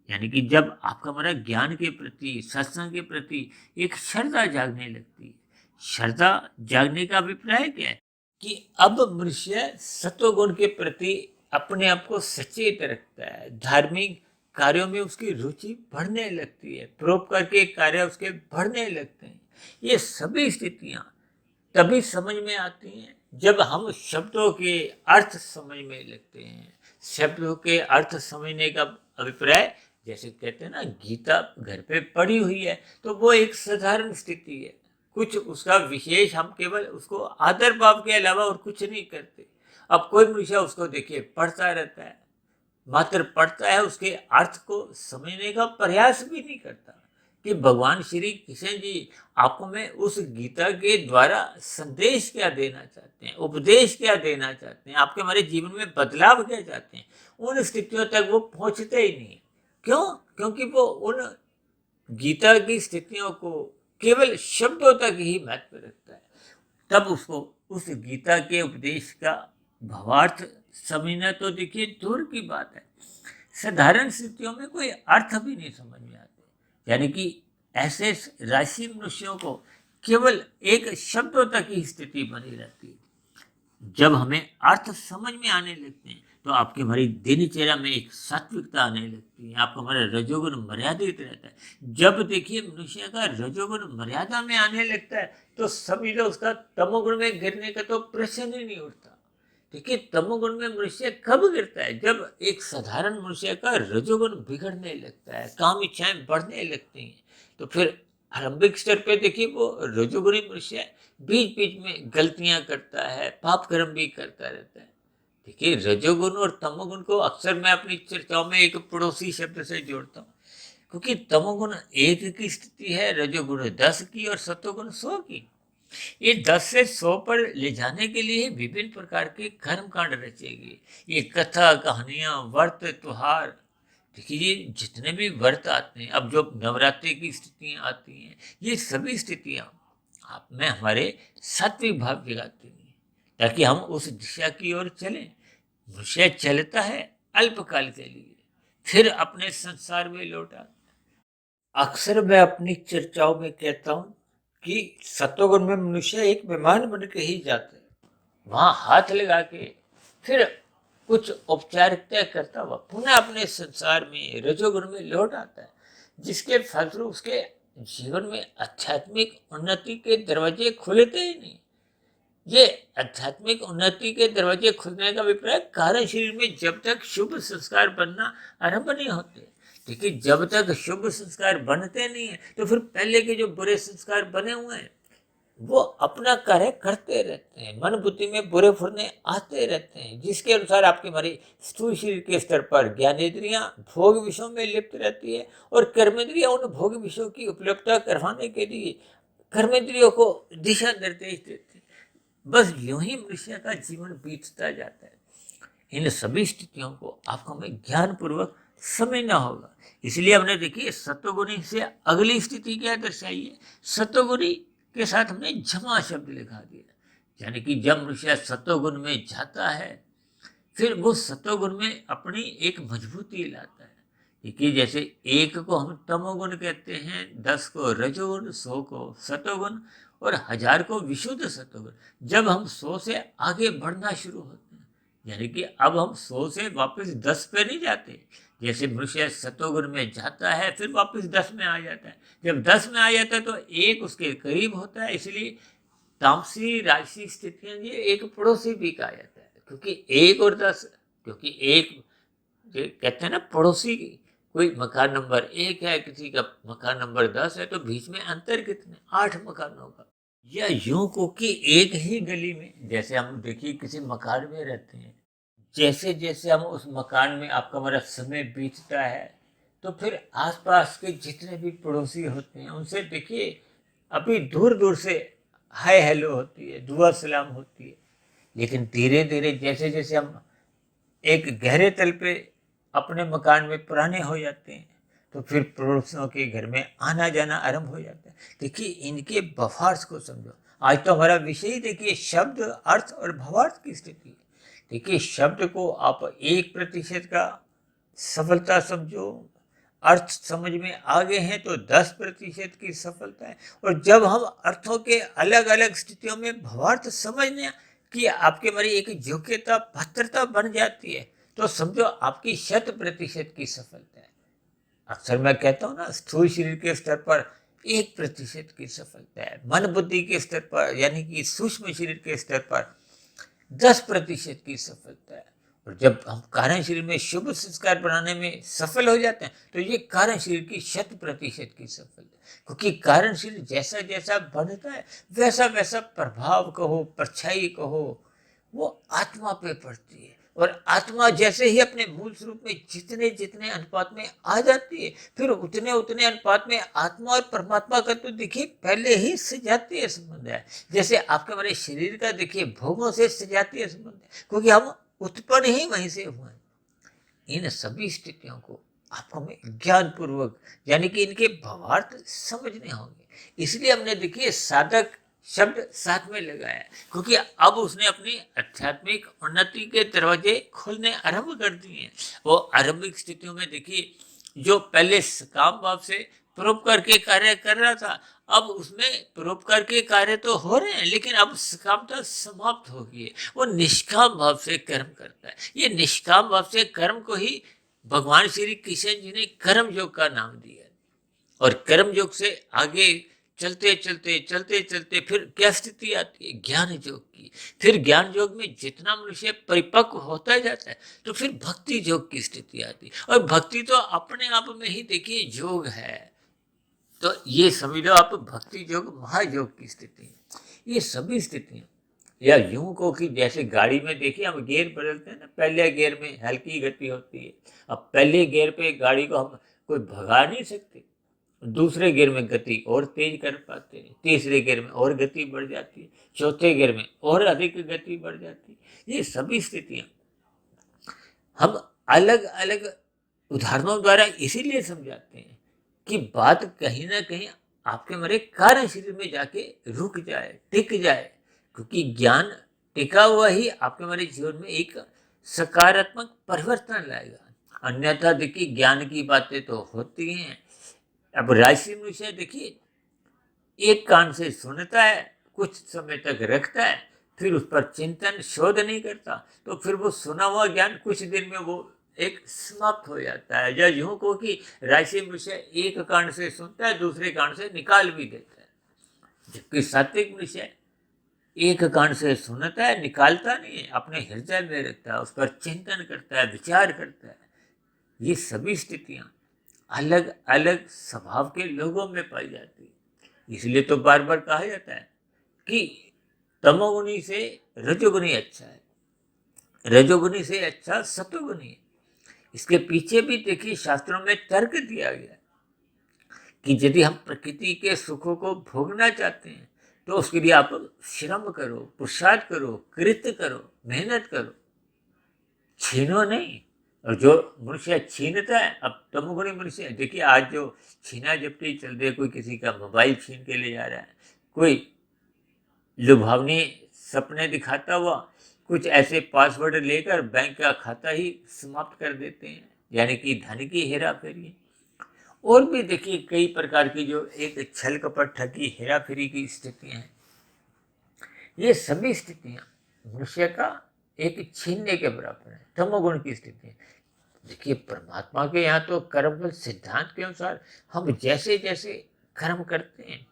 यानी कि जब आपका हमारा ज्ञान के प्रति, सत्संग के प्रति एक श्रद्धा जागने लगती है। श्रद्धा जागने का अभिप्राय क्या है कि अब मनुष्य सत्वगुण के प्रति अपने आप को सचेत रखता है, धार्मिक कार्यों में उसकी रुचि बढ़ने लगती है, परोपकार के कार्य उसके बढ़ने लगते हैं। ये सभी स्थितियां तभी समझ में आती हैं जब हम शब्दों के अर्थ समझ में लगते हैं। शब्दों के अर्थ समझने का अभिप्राय, जैसे कहते हैं ना गीता घर पे पड़ी हुई है तो वो एक साधारण स्थिति है, कुछ उसका विशेष हम केवल उसको आदर भाव के अलावा और कुछ नहीं करते। अब कोई मनुष्य उसको देखिए पढ़ता रहता है, मात्र पढ़ता है, उसके अर्थ को समझने का प्रयास भी नहीं करता कि भगवान श्री कृष्ण जी आपको में उस गीता के द्वारा संदेश क्या देना चाहते हैं, उपदेश क्या देना चाहते हैं, आपके हमारे जीवन में बदलाव क्या चाहते हैं। उन स्थितियों तक वो पहुंचते ही नहीं। क्यों? क्योंकि वो उन गीता की स्थितियों को केवल शब्दों तक ही महत्व रखता है। तब उसको उस गीता के उपदेश का भावार्थ समझना तो देखिए दूर की बात है, साधारण स्थितियों में कोई अर्थ भी नहीं समझ में आते। यानी कि ऐसे राशि मनुष्यों को केवल एक शब्दों तक ही स्थिति बनी रहती है। जब हमें अर्थ समझ में आने लगते हैं तो आपके हमारी दिनचर्या में एक सात्विकता आने लगती है, आपका हमारा रजोगुण मर्यादित रहता है। जब देखिए मनुष्य का रजोगुण मर्यादा में आने लगता है तो समझ लो उसका तमोगुण में गिरने का तो प्रश्न ही नहीं उठता। देखिए तमोगुण में मनुष्य कब गिरता है? जब एक साधारण मनुष्य का रजोगुण बिगड़ने लगता है, काम इच्छाएं बढ़ने लगती हैं, तो फिर आरंभिक स्तर पे देखिए वो रजोगुणी मनुष्य बीच बीच में गलतियां करता है, पाप कर्म भी करता रहता है। देखिए रजोगुण और तमोगुण को अक्सर मैं अपनी चर्चाओं में एक पड़ोसी शब्द से जोड़ता हूँ। क्योंकि तमोगुण 1 की स्थिति है, रजोगुण 10 की और सत्वगुण 100 की। ये 10 से 100 पर ले जाने के लिए विभिन्न प्रकार के कर्म कांड रचेगी। ये कथा, कहानियां, व्रत, त्योहार, देखिए ये जितने भी व्रत आते हैं, अब जो नवरात्रि की स्थितियां आती हैं, ये सभी स्थितियां आप में हमारे सात्विक भाव जगाती हैं, ताकि हम उस दिशा की ओर चलें। मनुष्य चलता है अल्पकाल के लिए, फिर अपने संसार में लौट आता है। अक्सर मैं अपनी चर्चाओं में कहता हूँ कि सत्वगुण में मनुष्य एक मेहमान बन के ही जाता है, वहां हाथ लगा के फिर कुछ औपचारिकता करता हुआ पुनः अपने संसार में रजोगुण में लौट आता है, जिसके फलस्वरूप उसके जीवन में आध्यात्मिक उन्नति के दरवाजे खुलते ही नहीं। ये आध्यात्मिक उन्नति के दरवाजे खुलने का अभिप्राय कारण शरीर में जब तक शुभ संस्कार बनना आरंभ नहीं होते। देखिए जब तक शुभ संस्कार बनते नहीं है तो फिर पहले के जो बुरे संस्कार बने हुए हैं वो अपना कार्य करते रहते हैं, मन बुद्धि में बुरे फुरने आते रहते हैं, जिसके अनुसार आपके हमारे स्थूल शरीर के स्तर पर ज्ञानेंद्रियां भोग विषयों में लिप्त रहती है और कर्मेंद्रियां उन भोग विषयों की उपलब्धता करवाने के लिए कर्मेंद्रियों को दिशा निर्देश देते हैं। बस यूं ही मनुष्य का जीवन बीतता जाता है। इन सभी स्थितियों को आपको हमें ज्ञान पूर्वक समझना होगा। इसलिए हमने देखिए सत्वगुणी से अगली स्थिति क्या दर्शाई है, सत्वगुणी के साथ हमने जमा शब्द लिखा दिया, यानी कि जब मनुष्य सत्वगुण में जाता है फिर वो सत्वगुण में अपनी एक मजबूती लाता है। देखिए जैसे 1 को हम तमोगुण कहते हैं, 10 को रजोगुण, 100 को सत्वगुण और 1000 को विशुद्ध सत्वगुण। जब हम 100 से आगे बढ़ना शुरू होते हैं, यानी कि अब हम 100 से वापस 10 पे नहीं जाते। जैसे मनुष्य सत्वगुण में जाता है फिर वापस 10 में आ जाता है, जब 10 में आ जाता है तो 1 उसके करीब होता है। इसलिए तामसी राजसी स्थितियां ये एक पड़ोसी भी कहा जाता है, क्योंकि 1 और 10, क्योंकि 1 कहते हैं ना पड़ोसी, कोई मकान नंबर 1 है, किसी का मकान नंबर 10 है, तो बीच में अंतर कितने, 8 मकानों का। या यूं को कि एक ही गली में, जैसे हम देखिए किसी मकान में रहते हैं, जैसे जैसे हम उस मकान में आपका हमारा समय बीतता है तो फिर आसपास के जितने भी पड़ोसी होते हैं उनसे देखिए अभी दूर दूर से हाय हेलो होती है, दुआ सलाम होती है, लेकिन धीरे धीरे जैसे जैसे हम एक गहरे तल पे अपने मकान में पुराने हो जाते हैं तो फिर पड़ोसियों के घर में आना जाना आरंभ हो जाता है। देखिए इनके बफार्स को समझो। आज तो हमारा विषय ही देखिए शब्द, अर्थ और भावार्थ की स्थिति है। देखिए शब्द को आप 1% का सफलता समझो, अर्थ समझ में आ गए हैं तो 10% की सफलता है, और जब हम अर्थों के अलग अलग स्थितियों में भावार्थ समझने की आपके हमारी एक योग्यता भद्रता बन जाती है तो समझो आपकी 100% की सफलता है। अक्सर मैं कहता हूँ ना, स्थूल शरीर के स्तर पर 1% की सफलता है, मन बुद्धि के स्तर पर यानी कि सूक्ष्म शरीर के स्तर पर 10% की सफलता है। और जब हम कारण शरीर में शुभ संस्कार बनाने में सफल हो जाते हैं तो ये कारण शरीर की 100% की सफलता है, क्योंकि कारण शरीर जैसा जैसा बनता है वैसा वैसा प्रभाव कहो, परछाई कहो, वो आत्मा पे पड़ती है, और आत्मा जैसे ही अपने मूल स्वरूप में जितने जितने अनुपात में आ जाती है फिर उतने उतने अनुपात में आत्मा और परमात्मा का तो देखिए पहले ही सजातीय संबंध है। जैसे आपके हमारे शरीर का देखिए भोगों से सजातीय संबंध है, क्योंकि हम उत्पन्न ही वहीं से हुए हैं। इन सभी स्थितियों को आपको हमें ज्ञान पूर्वक यानी कि इनके भावार्थ समझने होंगे। इसलिए हमने देखिए साधक शब्द साथ में लगाया है, क्योंकि अब उसने अपनी आध्यात्मिक उन्नति के दरवाजे खोलने आरंभ कर दिए हैं। वो आरंभिक स्थितियों में देखिए जो पहले सकाम भाव से परोपकार के कार्य कर रहा था, अब उसमें परोपकार के कार्य तो हो रहे हैं लेकिन अब सकामता समाप्त हो गई है, वो निष्काम भाव से कर्म करता है। ये निष्काम भाव से कर्म को ही भगवान श्री कृष्ण जी ने कर्म योग का नाम दिया, और कर्म योग से आगे चलते चलते चलते चलते फिर क्या स्थिति आती है, ज्ञान योग की। फिर ज्ञान योग में जितना मनुष्य परिपक्व होता जाता है तो फिर भक्ति योग की स्थिति आती है, और भक्ति तो अपने आप में ही देखिए योग है। तो ये समझ लो आप भक्ति योग महायोग की स्थिति है। ये सभी स्थितियां, या यूं को कि जैसे गाड़ी में देखिए हम गियर बदलते हैं ना, पहले गियर में हल्की गति होती है, अब पहले गियर पे गाड़ी को हम कोई भगा नहीं सकते। दूसरे गियर में गति और तेज कर पाते हैं, तीसरे गियर में और गति बढ़ जाती है, चौथे गियर में और अधिक गति बढ़ जाती है। ये सभी स्थितियां हम अलग अलग उदाहरणों द्वारा इसीलिए समझाते हैं कि बात कहीं ना कहीं आपके हमारे कार्य शरीर में जाके रुक जाए, टिक जाए, क्योंकि ज्ञान टिका हुआ ही आपके हमारे जीवन में एक सकारात्मक परिवर्तन लाएगा। अन्यथा देखिए ज्ञान की बातें तो होती हैं। अब राशि मनुष्य देखिए एक कान से सुनता है, कुछ समय तक रखता है, फिर उस पर चिंतन शोध नहीं करता, तो फिर वो सुना हुआ ज्ञान कुछ दिन में वो एक समाप्त हो जाता है। या यूं को कि राशि मनुष्य एक कान से सुनता है, दूसरे कान से निकाल भी देता है, जबकि सात्विक मनुष्य एक कान से सुनता है, निकालता नहीं है, अपने हृदय में रखता है, उस पर चिंतन करता है, विचार करता है। ये सभी स्थितियां अलग अलग स्वभाव के लोगों में पाई जाती है। इसलिए तो बार बार कहा जाता है कि तमोगुणी से रजोगुणी अच्छा है, रजोगुणी से अच्छा सतोगुणी है। इसके पीछे भी देखिए शास्त्रों में तर्क दिया गया है कि यदि हम प्रकृति के सुखों को भोगना चाहते हैं तो उसके लिए आप श्रम करो, पुरुषार्थ करो, कृत्य करो, मेहनत करो, छीनो नहीं। और जो मनुष्य छीनता है, अब तमोगुणी मनुष्य देखिए आज जो छीना झपटी चल रही है, कोई किसी का मोबाइल छीन के ले जा रहा है, कोई लुभावनी सपने दिखाता हुआ कुछ ऐसे पासवर्ड लेकर बैंक का खाता ही समाप्त कर देते हैं, यानी कि धन की हेरा फेरी। और भी देखिए कई प्रकार की जो एक छल कपट ठगी हेरा फेरी की स्थितियां हैं। ये सभी स्थितियां मनुष्य का एक छीनने के बराबर है, तमोगुण की स्थिति। देखिए परमात्मा के यहाँ तो कर्म सिद्धांत के अनुसार हम जैसे जैसे कर्म करते हैं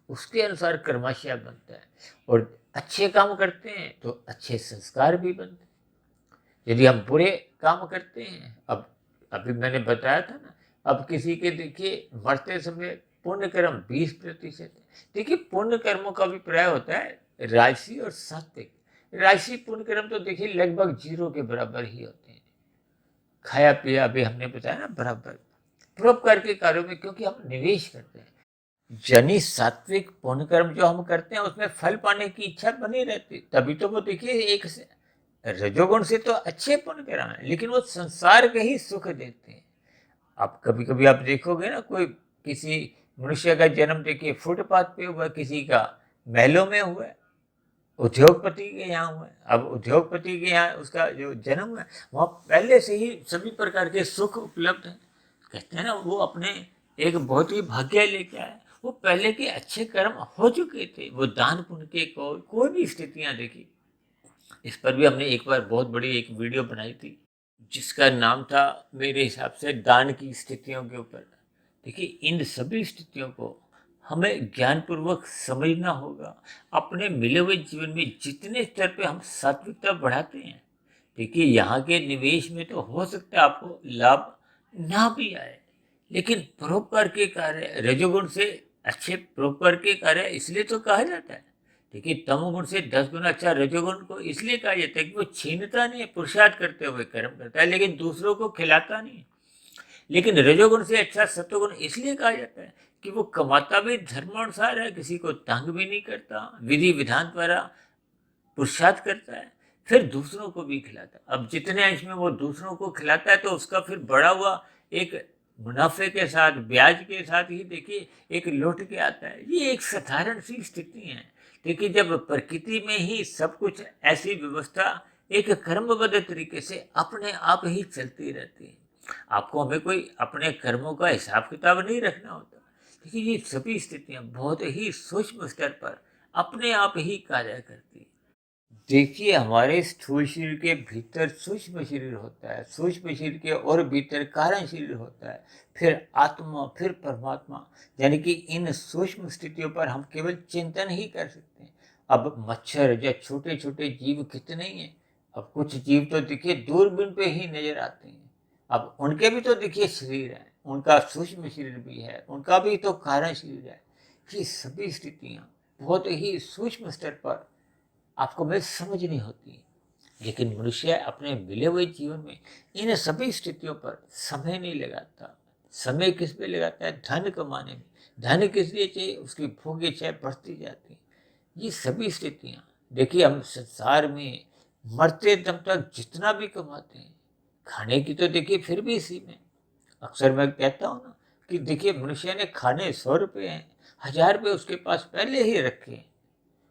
उसके अनुसार कर्माशय बनता है, और अच्छे काम करते हैं तो अच्छे संस्कार भी बनते हैं। यदि हम बुरे काम करते हैं, अब अभी मैंने बताया था ना, अब किसी के देखिए मरते समय पुण्य कर्म 20%। देखिए पुण्य कर्मों का भी प्राय होता है राशि और सात्विक। राशि पुण्य कर्म तो देखिए लगभग 0 के बराबर ही होते हैं। खाया पिया अभी हमने बताया ना बराबर, परोपकार के कार्यों में क्योंकि हम निवेश करते हैं। यानी सात्विक पुण्य कर्म जो हम करते हैं उसमें फल पाने की इच्छा बनी रहती, तभी तो वो देखिए एक से रजोगुण से तो अच्छे पुण्य कर्म है, लेकिन वो संसार के ही सुख देते हैं। अब कभी कभी आप देखोगे ना, कोई किसी मनुष्य का जन्म देखिए फुटपाथ पे हुआ, किसी का महलों में हुआ, उद्योगपति के यहाँ हुआ। अब उद्योगपति के यहाँ उसका जो जन्म है वहाँ पहले से ही सभी प्रकार के सुख उपलब्ध हैं। कहते हैं ना वो अपने एक बहुत ही भाग्य लेके आए, वो पहले के अच्छे कर्म हो चुके थे, वो दान पुण्य के कोई भी स्थितियां देखी। इस पर भी हमने एक बार बहुत बड़ी एक वीडियो बनाई थी जिसका नाम था मेरे हिसाब से दान की स्थितियों के ऊपर। देखिए इन सभी स्थितियों को हमें ज्ञानपूर्वक समझना होगा। अपने मिले हुए जीवन में जितने स्तर पे हम सात्विकता बढ़ाते हैं, देखिए यहाँ के निवेश में तो हो सकता है आपको लाभ ना भी आए, लेकिन परोपकार के कार्य रजोगुण से अच्छे परोपकार के कार्य इसलिए तो कहा जाता है। देखिए तमोगुण से 10 गुना अच्छा रजोगुण को इसलिए कहा जाता है कि वो छीनता नहीं है, पुरुषार्थ करते हुए कर्म करता है, लेकिन दूसरों को खिलाता नहीं है। लेकिन रजोगुण से अच्छा सत्वगुण इसलिए कहा जाता है कि वो कमाता भी धर्मानुसार है, किसी को तंग भी नहीं करता, विधि विधान द्वारा पुरुषार्थ करता है, फिर दूसरों को भी खिलाता है। अब जितने अंश में वो दूसरों को खिलाता है तो उसका फिर बढ़ा हुआ एक मुनाफे के साथ, ब्याज के साथ ही देखिए एक लौट के आता है। ये एक साधारण सी स्थिति है। देखिए जब प्रकृति में ही सब कुछ ऐसी व्यवस्था एक क्रमबद्ध तरीके से अपने आप ही चलती रहती है, आपको हमें कोई अपने कर्मों का हिसाब किताब नहीं रखना होता। देखिए ये सभी स्थितियां बहुत ही सूक्ष्म स्तर पर अपने आप ही कार्य करती है। देखिए हमारे स्थूल शरीर के भीतर सूक्ष्म शरीर होता है, सूक्ष्म शरीर के और भीतर कारण शरीर होता है, फिर आत्मा, फिर परमात्मा। यानी कि इन सूक्ष्म स्थितियों पर हम केवल चिंतन ही कर सकते हैं। अब मच्छर या छोटे छोटे जीव कितने ही हैं, अब कुछ जीव तो देखिए दूरबीन पे ही नजर आते हैं। अब उनके भी तो देखिए शरीर है, उनका सूक्ष्म शरीर भी है, उनका भी तो कारण शरीर है। ये सभी स्थितियां बहुत ही सूक्ष्म स्तर पर आपको में समझनी होती है, लेकिन मनुष्य अपने मिले हुए जीवन में इन सभी स्थितियों पर समय नहीं लगाता, समय किस पे लगाता है? धन कमाने में। धन किस लिए चाहिए? उसकी भूख इच्छाएं बढ़ती जाती है। ये सभी स्थितियां, देखिए हम संसार में मरते दम तक जितना भी कमाते हैं, खाने की तो देखिए फिर भी इसी में। अक्सर मैं कहता हूँ ना कि देखिए मनुष्य ने खाने 100 रुपये हैं, 1000 रुपये उसके पास पहले ही रखे हैं,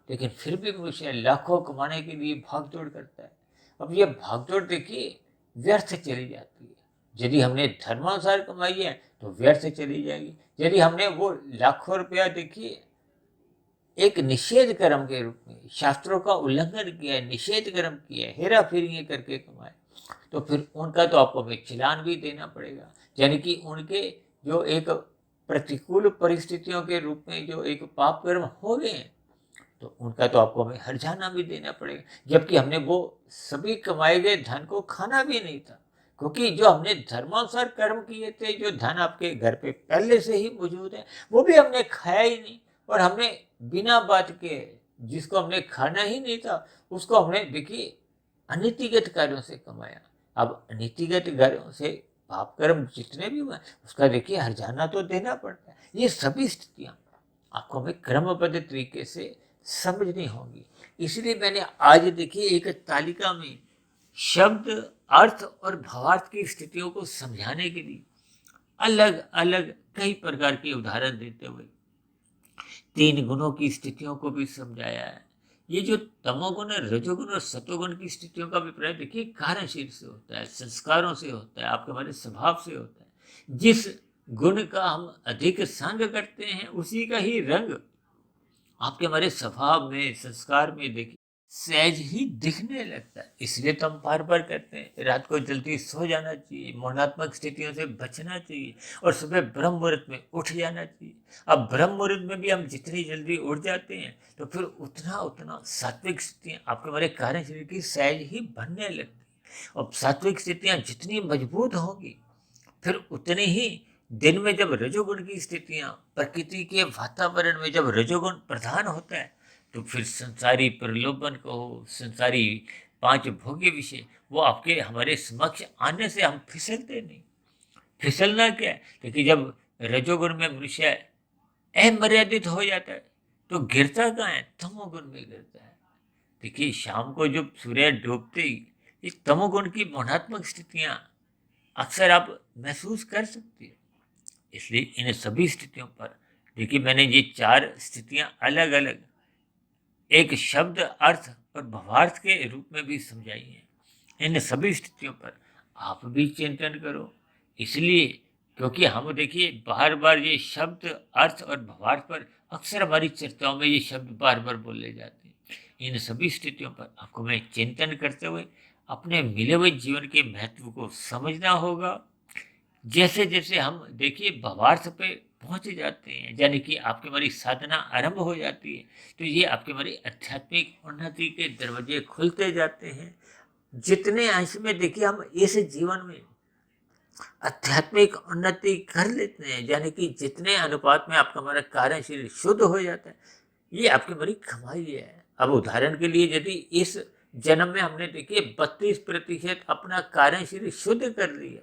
लेकिन फिर भी मनुष्य लाखों कमाने के लिए भागदौड़ करता है। अब ये भागदौड़ देखिए व्यर्थ चली जाती है। यदि हमने धर्मानुसार कमाई है तो व्यर्थ चली जाएगी। यदि हमने वो लाखों रुपया देखिए एक निषेध कर्म के रूप में शास्त्रों का उल्लंघन किया है, निषेध कर्म किया है, हेरा फेरी करके कमाए, तो फिर उनका तो आपको हमें चालान भी देना पड़ेगा। यानी कि उनके जो एक प्रतिकूल परिस्थितियों के रूप में जो एक पाप कर्म हो गए हैं, तो उनका तो आपको हमें हर्जाना भी देना पड़ेगा। जबकि हमने वो सभी कमाए गए धन को खाना भी नहीं था, क्योंकि जो हमने धर्मानुसार कर्म किए थे, जो धन आपके घर पे पहले से ही मौजूद है, वो भी हमने खाया ही नहीं। और हमने बिना बात के, जिसको हमने खाना ही नहीं था, उसको हमने देखिए अनीतिगत कार्यों से कमाया। अब अनीतिगत कार्यों से पाप कर्म जितने भी हुए उसका देखिए हर्जाना तो देना पड़ता है। ये सभी स्थितियां आपको हमें क्रमबद्ध तरीके से समझनी होगी। इसलिए मैंने आज देखिए एक तालिका में शब्द, अर्थ और भावार्थ की स्थितियों को समझाने के लिए अलग अलग कई प्रकार के उदाहरण देते हुए 3 गुणों की स्थितियों को भी समझाया है। ये जो तमोगुण, रजोगुण और सतोगुण की स्थितियों का अभिप्राय देखिए कार्यशील से होता है, संस्कारों से होता है, आपके हमारे स्वभाव से होता है। जिस गुण का हम अधिक संग करते हैं उसी का ही रंग आपके हमारे स्वभाव में, संस्कार में देखिए सहज ही दिखने लगता है। इसलिए तो हम बार बार कहते हैं रात को जल्दी सो जाना चाहिए, मौनात्मक स्थितियों से बचना चाहिए और सुबह ब्रह्म मुहूर्त में उठ जाना चाहिए। अब ब्रह्म मुहूर्त में भी हम जितनी जल्दी उठ जाते हैं तो फिर उतना उतना सात्विक स्थितियाँ आपके हमारे कार्य शरीर की सहज ही बनने लगती है। और सात्विक स्थितियाँ जितनी मजबूत होंगी फिर उतने ही दिन में जब रजोगुण की स्थितियां, प्रकृति के वातावरण में जब रजोगुण प्रधान होता है, तो फिर संसारी प्रलोभन कहो, संसारी 5 भोग्य विषय, वो आपके हमारे समक्ष आने से हम फिसलते नहीं। फिसलना क्या है? क्योंकि जब रजोगुण में मनुष्य अमर्यादित हो जाता है तो गिरता कहाँ है? तमोगुण में गिरता है। देखिए शाम को जब सूर्य डूबते ही इस तमोगुण की मौनात्मक स्थितियां अक्सर आप महसूस कर सकते हैं। इसलिए इन सभी स्थितियों पर देखिए मैंने ये 4 स्थितियां अलग अलग एक शब्द, अर्थ और भावार्थ के रूप में भी समझाई हैं। इन सभी स्थितियों पर आप भी चिंतन करो। इसलिए क्योंकि हम देखिए बार बार ये शब्द, अर्थ और भावार्थ पर अक्सर हमारी चर्चाओं में ये शब्द बार बार बोले जाते हैं। इन सभी स्थितियों पर आपको मैं चिंतन करते हुए अपने मिले हुए जीवन के महत्व को समझना होगा। जैसे जैसे हम देखिए भावार्थ पे पहुंच जाते हैं, यानी कि आपकी हमारी साधना आरंभ हो जाती है, तो ये आपके हमारी आध्यात्मिक उन्नति के दरवाजे खुलते जाते हैं। जितने अंश में देखिए हम इस जीवन में आध्यात्मिक उन्नति कर लेते हैं, यानी कि जितने अनुपात में आपका हमारा कार्यशील शुद्ध हो जाता है, ये आपकी बड़ी कमाई है। अब उदाहरण के लिए यदि इस जन्म में हमने देखिए 32% अपना कार्यशील शुद्ध कर लिया,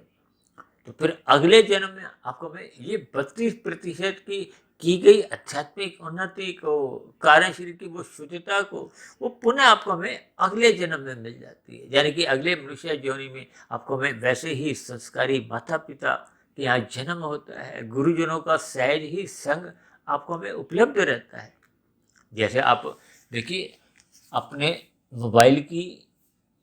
तो फिर अगले जन्म में आपको मैं ये 32% की गई आध्यात्मिक उन्नति को, कार्यशील की वो शुद्धता को, वो पुनः आपको हमें अगले जन्म में मिल जाती है। यानी कि अगले मनुष्य योनि में आपको हमें वैसे ही संस्कारी माता पिता के यहाँ जन्म होता है, गुरुजनों का सहज ही संग आपको हमें उपलब्ध रहता है। जैसे आप देखिए अपने मोबाइल की,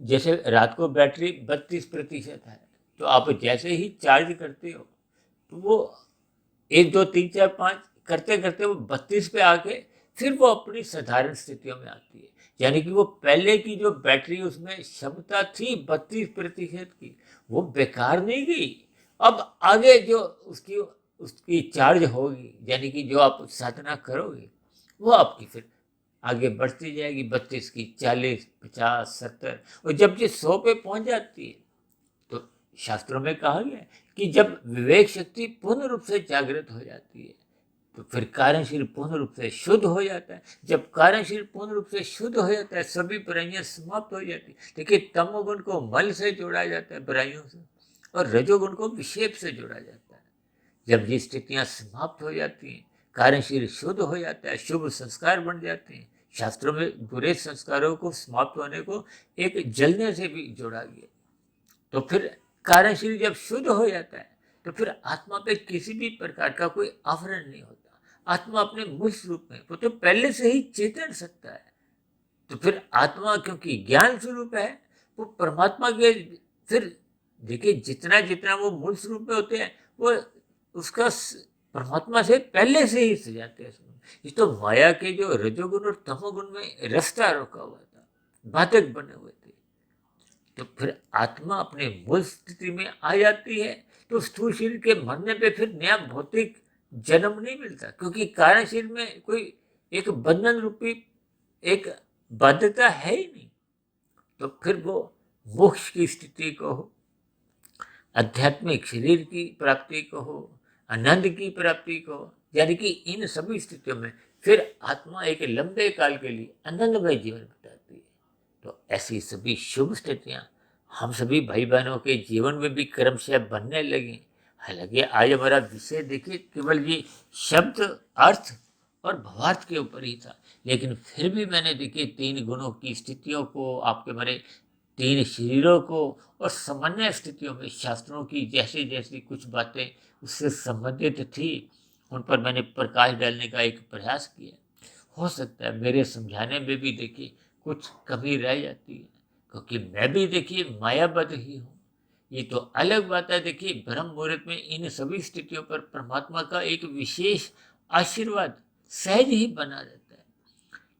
जैसे रात को बैटरी 32% है, तो आप जैसे ही चार्ज करते हो तो वो 1 2 3 4 5 करते करते वो 32 पे आके फिर वो अपनी साधारण स्थितियों में आती है। यानी कि वो पहले की जो बैटरी उसमें क्षमता थी 32% की, वो बेकार नहीं गई। अब आगे जो उसकी उसकी चार्ज होगी, यानी कि जो आप साधना करोगे, वो आपकी फिर आगे बढ़ती जाएगी। 32 की 40, 50, 70, और जब ये 100 पे पहुंच जाती है तो शास्त्रों में कहा गया है कि जब विवेक शक्ति पूर्ण रूप से जागृत हो जाती है तो फिर कार्यशील पूर्ण रूप से शुद्ध हो जाता है। जब कार्यशील पूर्ण रूप से शुद्ध हो जाता है, सभी बुराइयां समाप्त हो जाती है। देखिए तमोगुण को मल से जोड़ा जाता है, बुराइयों से, और रजोगुण को विक्षेप से जोड़ा जाता है। जब ये स्थितियां समाप्त हो जाती हैं, कार्यशील शुद्ध हो जाता है, शुभ संस्कार बन जाते हैं। शास्त्रों में बुरे संस्कारों को समाप्त होने को एक जलने से भी जोड़ा गया। तो फिर कार्यशील जब शुद्ध हो जाता है तो फिर आत्मा पे किसी भी प्रकार का कोई आवरण नहीं होता। आत्मा अपने मूल स्वरूप में, वो तो पहले से ही चेतन सत्ता है। तो फिर आत्मा क्योंकि ज्ञान स्वरूप है, वो परमात्मा के, फिर देखिए जितना जितना वो मूल स्वरूप में होते हैं वो उसका परमात्मा से पहले से ही सजाते हैं। ये तो माया के जो रजोगुण और तमोगुण में रास्ता रोका हुआ था, बाधक बने हुए थे। तो फिर आत्मा अपने मूल स्थिति में आ जाती है तो स्थूल शरीर के मरने पे फिर नया भौतिक जन्म नहीं मिलता, क्योंकि कारण शरीर में कोई एक बंधन रूपी एक बाध्यता है ही नहीं। तो फिर वो मोक्ष की स्थिति को हो, आध्यात्मिक शरीर की प्राप्ति को हो, आनंद की प्राप्ति को हो, यानी कि इन सभी स्थितियों में फिर आत्मा एक लंबे काल के लिए आनंदमय जीवन बिताती है। तो ऐसी सभी शुभ स्थितियां हम सभी भाई बहनों के जीवन में भी क्रमशः बनने लगी। हालांकि आज हमारा विषय देखिए केवल ये शब्द अर्थ और भावार्थ के ऊपर ही था, लेकिन फिर भी मैंने देखिए 3 गुणों की स्थितियों को, आपके हमारे 3 शरीरों को और सामान्य स्थितियों में शास्त्रों की जैसी जैसी कुछ बातें उससे संबंधित थी उन पर मैंने प्रकाश डालने का एक प्रयास किया। हो सकता है मेरे समझाने में भी देखिए कुछ कमी रह जाती है, क्योंकि मैं भी देखिए मायाबद्ध ही हूँ। ये तो अलग बात है, देखिए ब्रह्म मुहूर्त में इन सभी स्थितियों पर परमात्मा का एक विशेष आशीर्वाद सहज ही बना रहता है।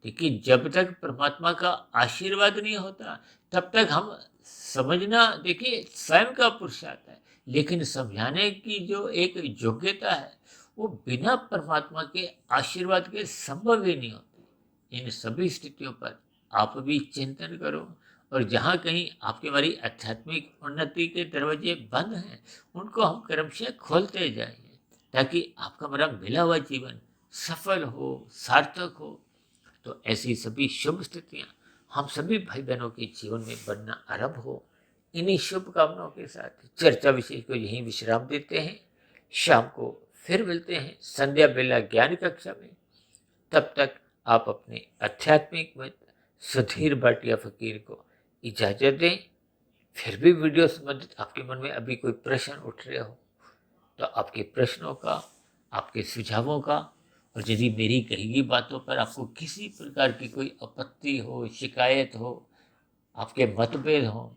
देखिए जब तक परमात्मा का आशीर्वाद नहीं होता तब तक हम समझना देखिए स्वयं का पुरुषार्थ है, लेकिन समझाने की जो एक योग्यता है वो बिना परमात्मा के आशीर्वाद के संभव ही नहीं होती। इन सभी स्थितियों पर आप भी चिंतन करो, और जहाँ कहीं आपकी हमारी आध्यात्मिक उन्नति के दरवाजे बंद हैं उनको हम क्रमशः खोलते जाएंगे, ताकि आपका हमारा मिला हुआ जीवन सफल हो, सार्थक हो। तो ऐसी सभी शुभ स्थितियां हम सभी भाई बहनों के जीवन में बनना आरंभ हो। इन्हीं शुभकामनाओं के साथ चर्चा विषय को यहीं विश्राम देते हैं। शाम को फिर मिलते हैं संध्या बेला ज्ञान कक्षा में। तब तक आप अपने आध्यात्मिक मित्र सुधीर भाटिया फकीर को इजाजत दें। फिर भी वीडियो संबंधित आपके मन में अभी कोई प्रश्न उठ रहे हो तो आपके प्रश्नों का, आपके सुझावों का, और यदि मेरी कही गई बातों पर आपको किसी प्रकार की कोई आपत्ति हो, शिकायत हो, आपके मतभेद हो,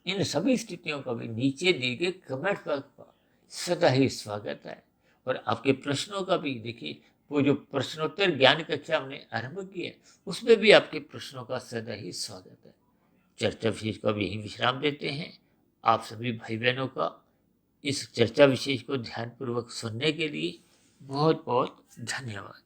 इन सभी स्थितियों का भी नीचे दिए गए कमेंट बॉक्स पर सदा ही स्वागत है। और आपके प्रश्नों का भी देखिए, वो जो प्रश्नोत्तर ज्ञान कक्षा हमने आरंभ की है उसमें भी आपके प्रश्नों का सदा ही स्वागत है। चर्चा विशेष को अब यही विश्राम देते हैं। आप सभी भाई बहनों का इस चर्चा विशेष को ध्यानपूर्वक सुनने के लिए बहुत बहुत धन्यवाद।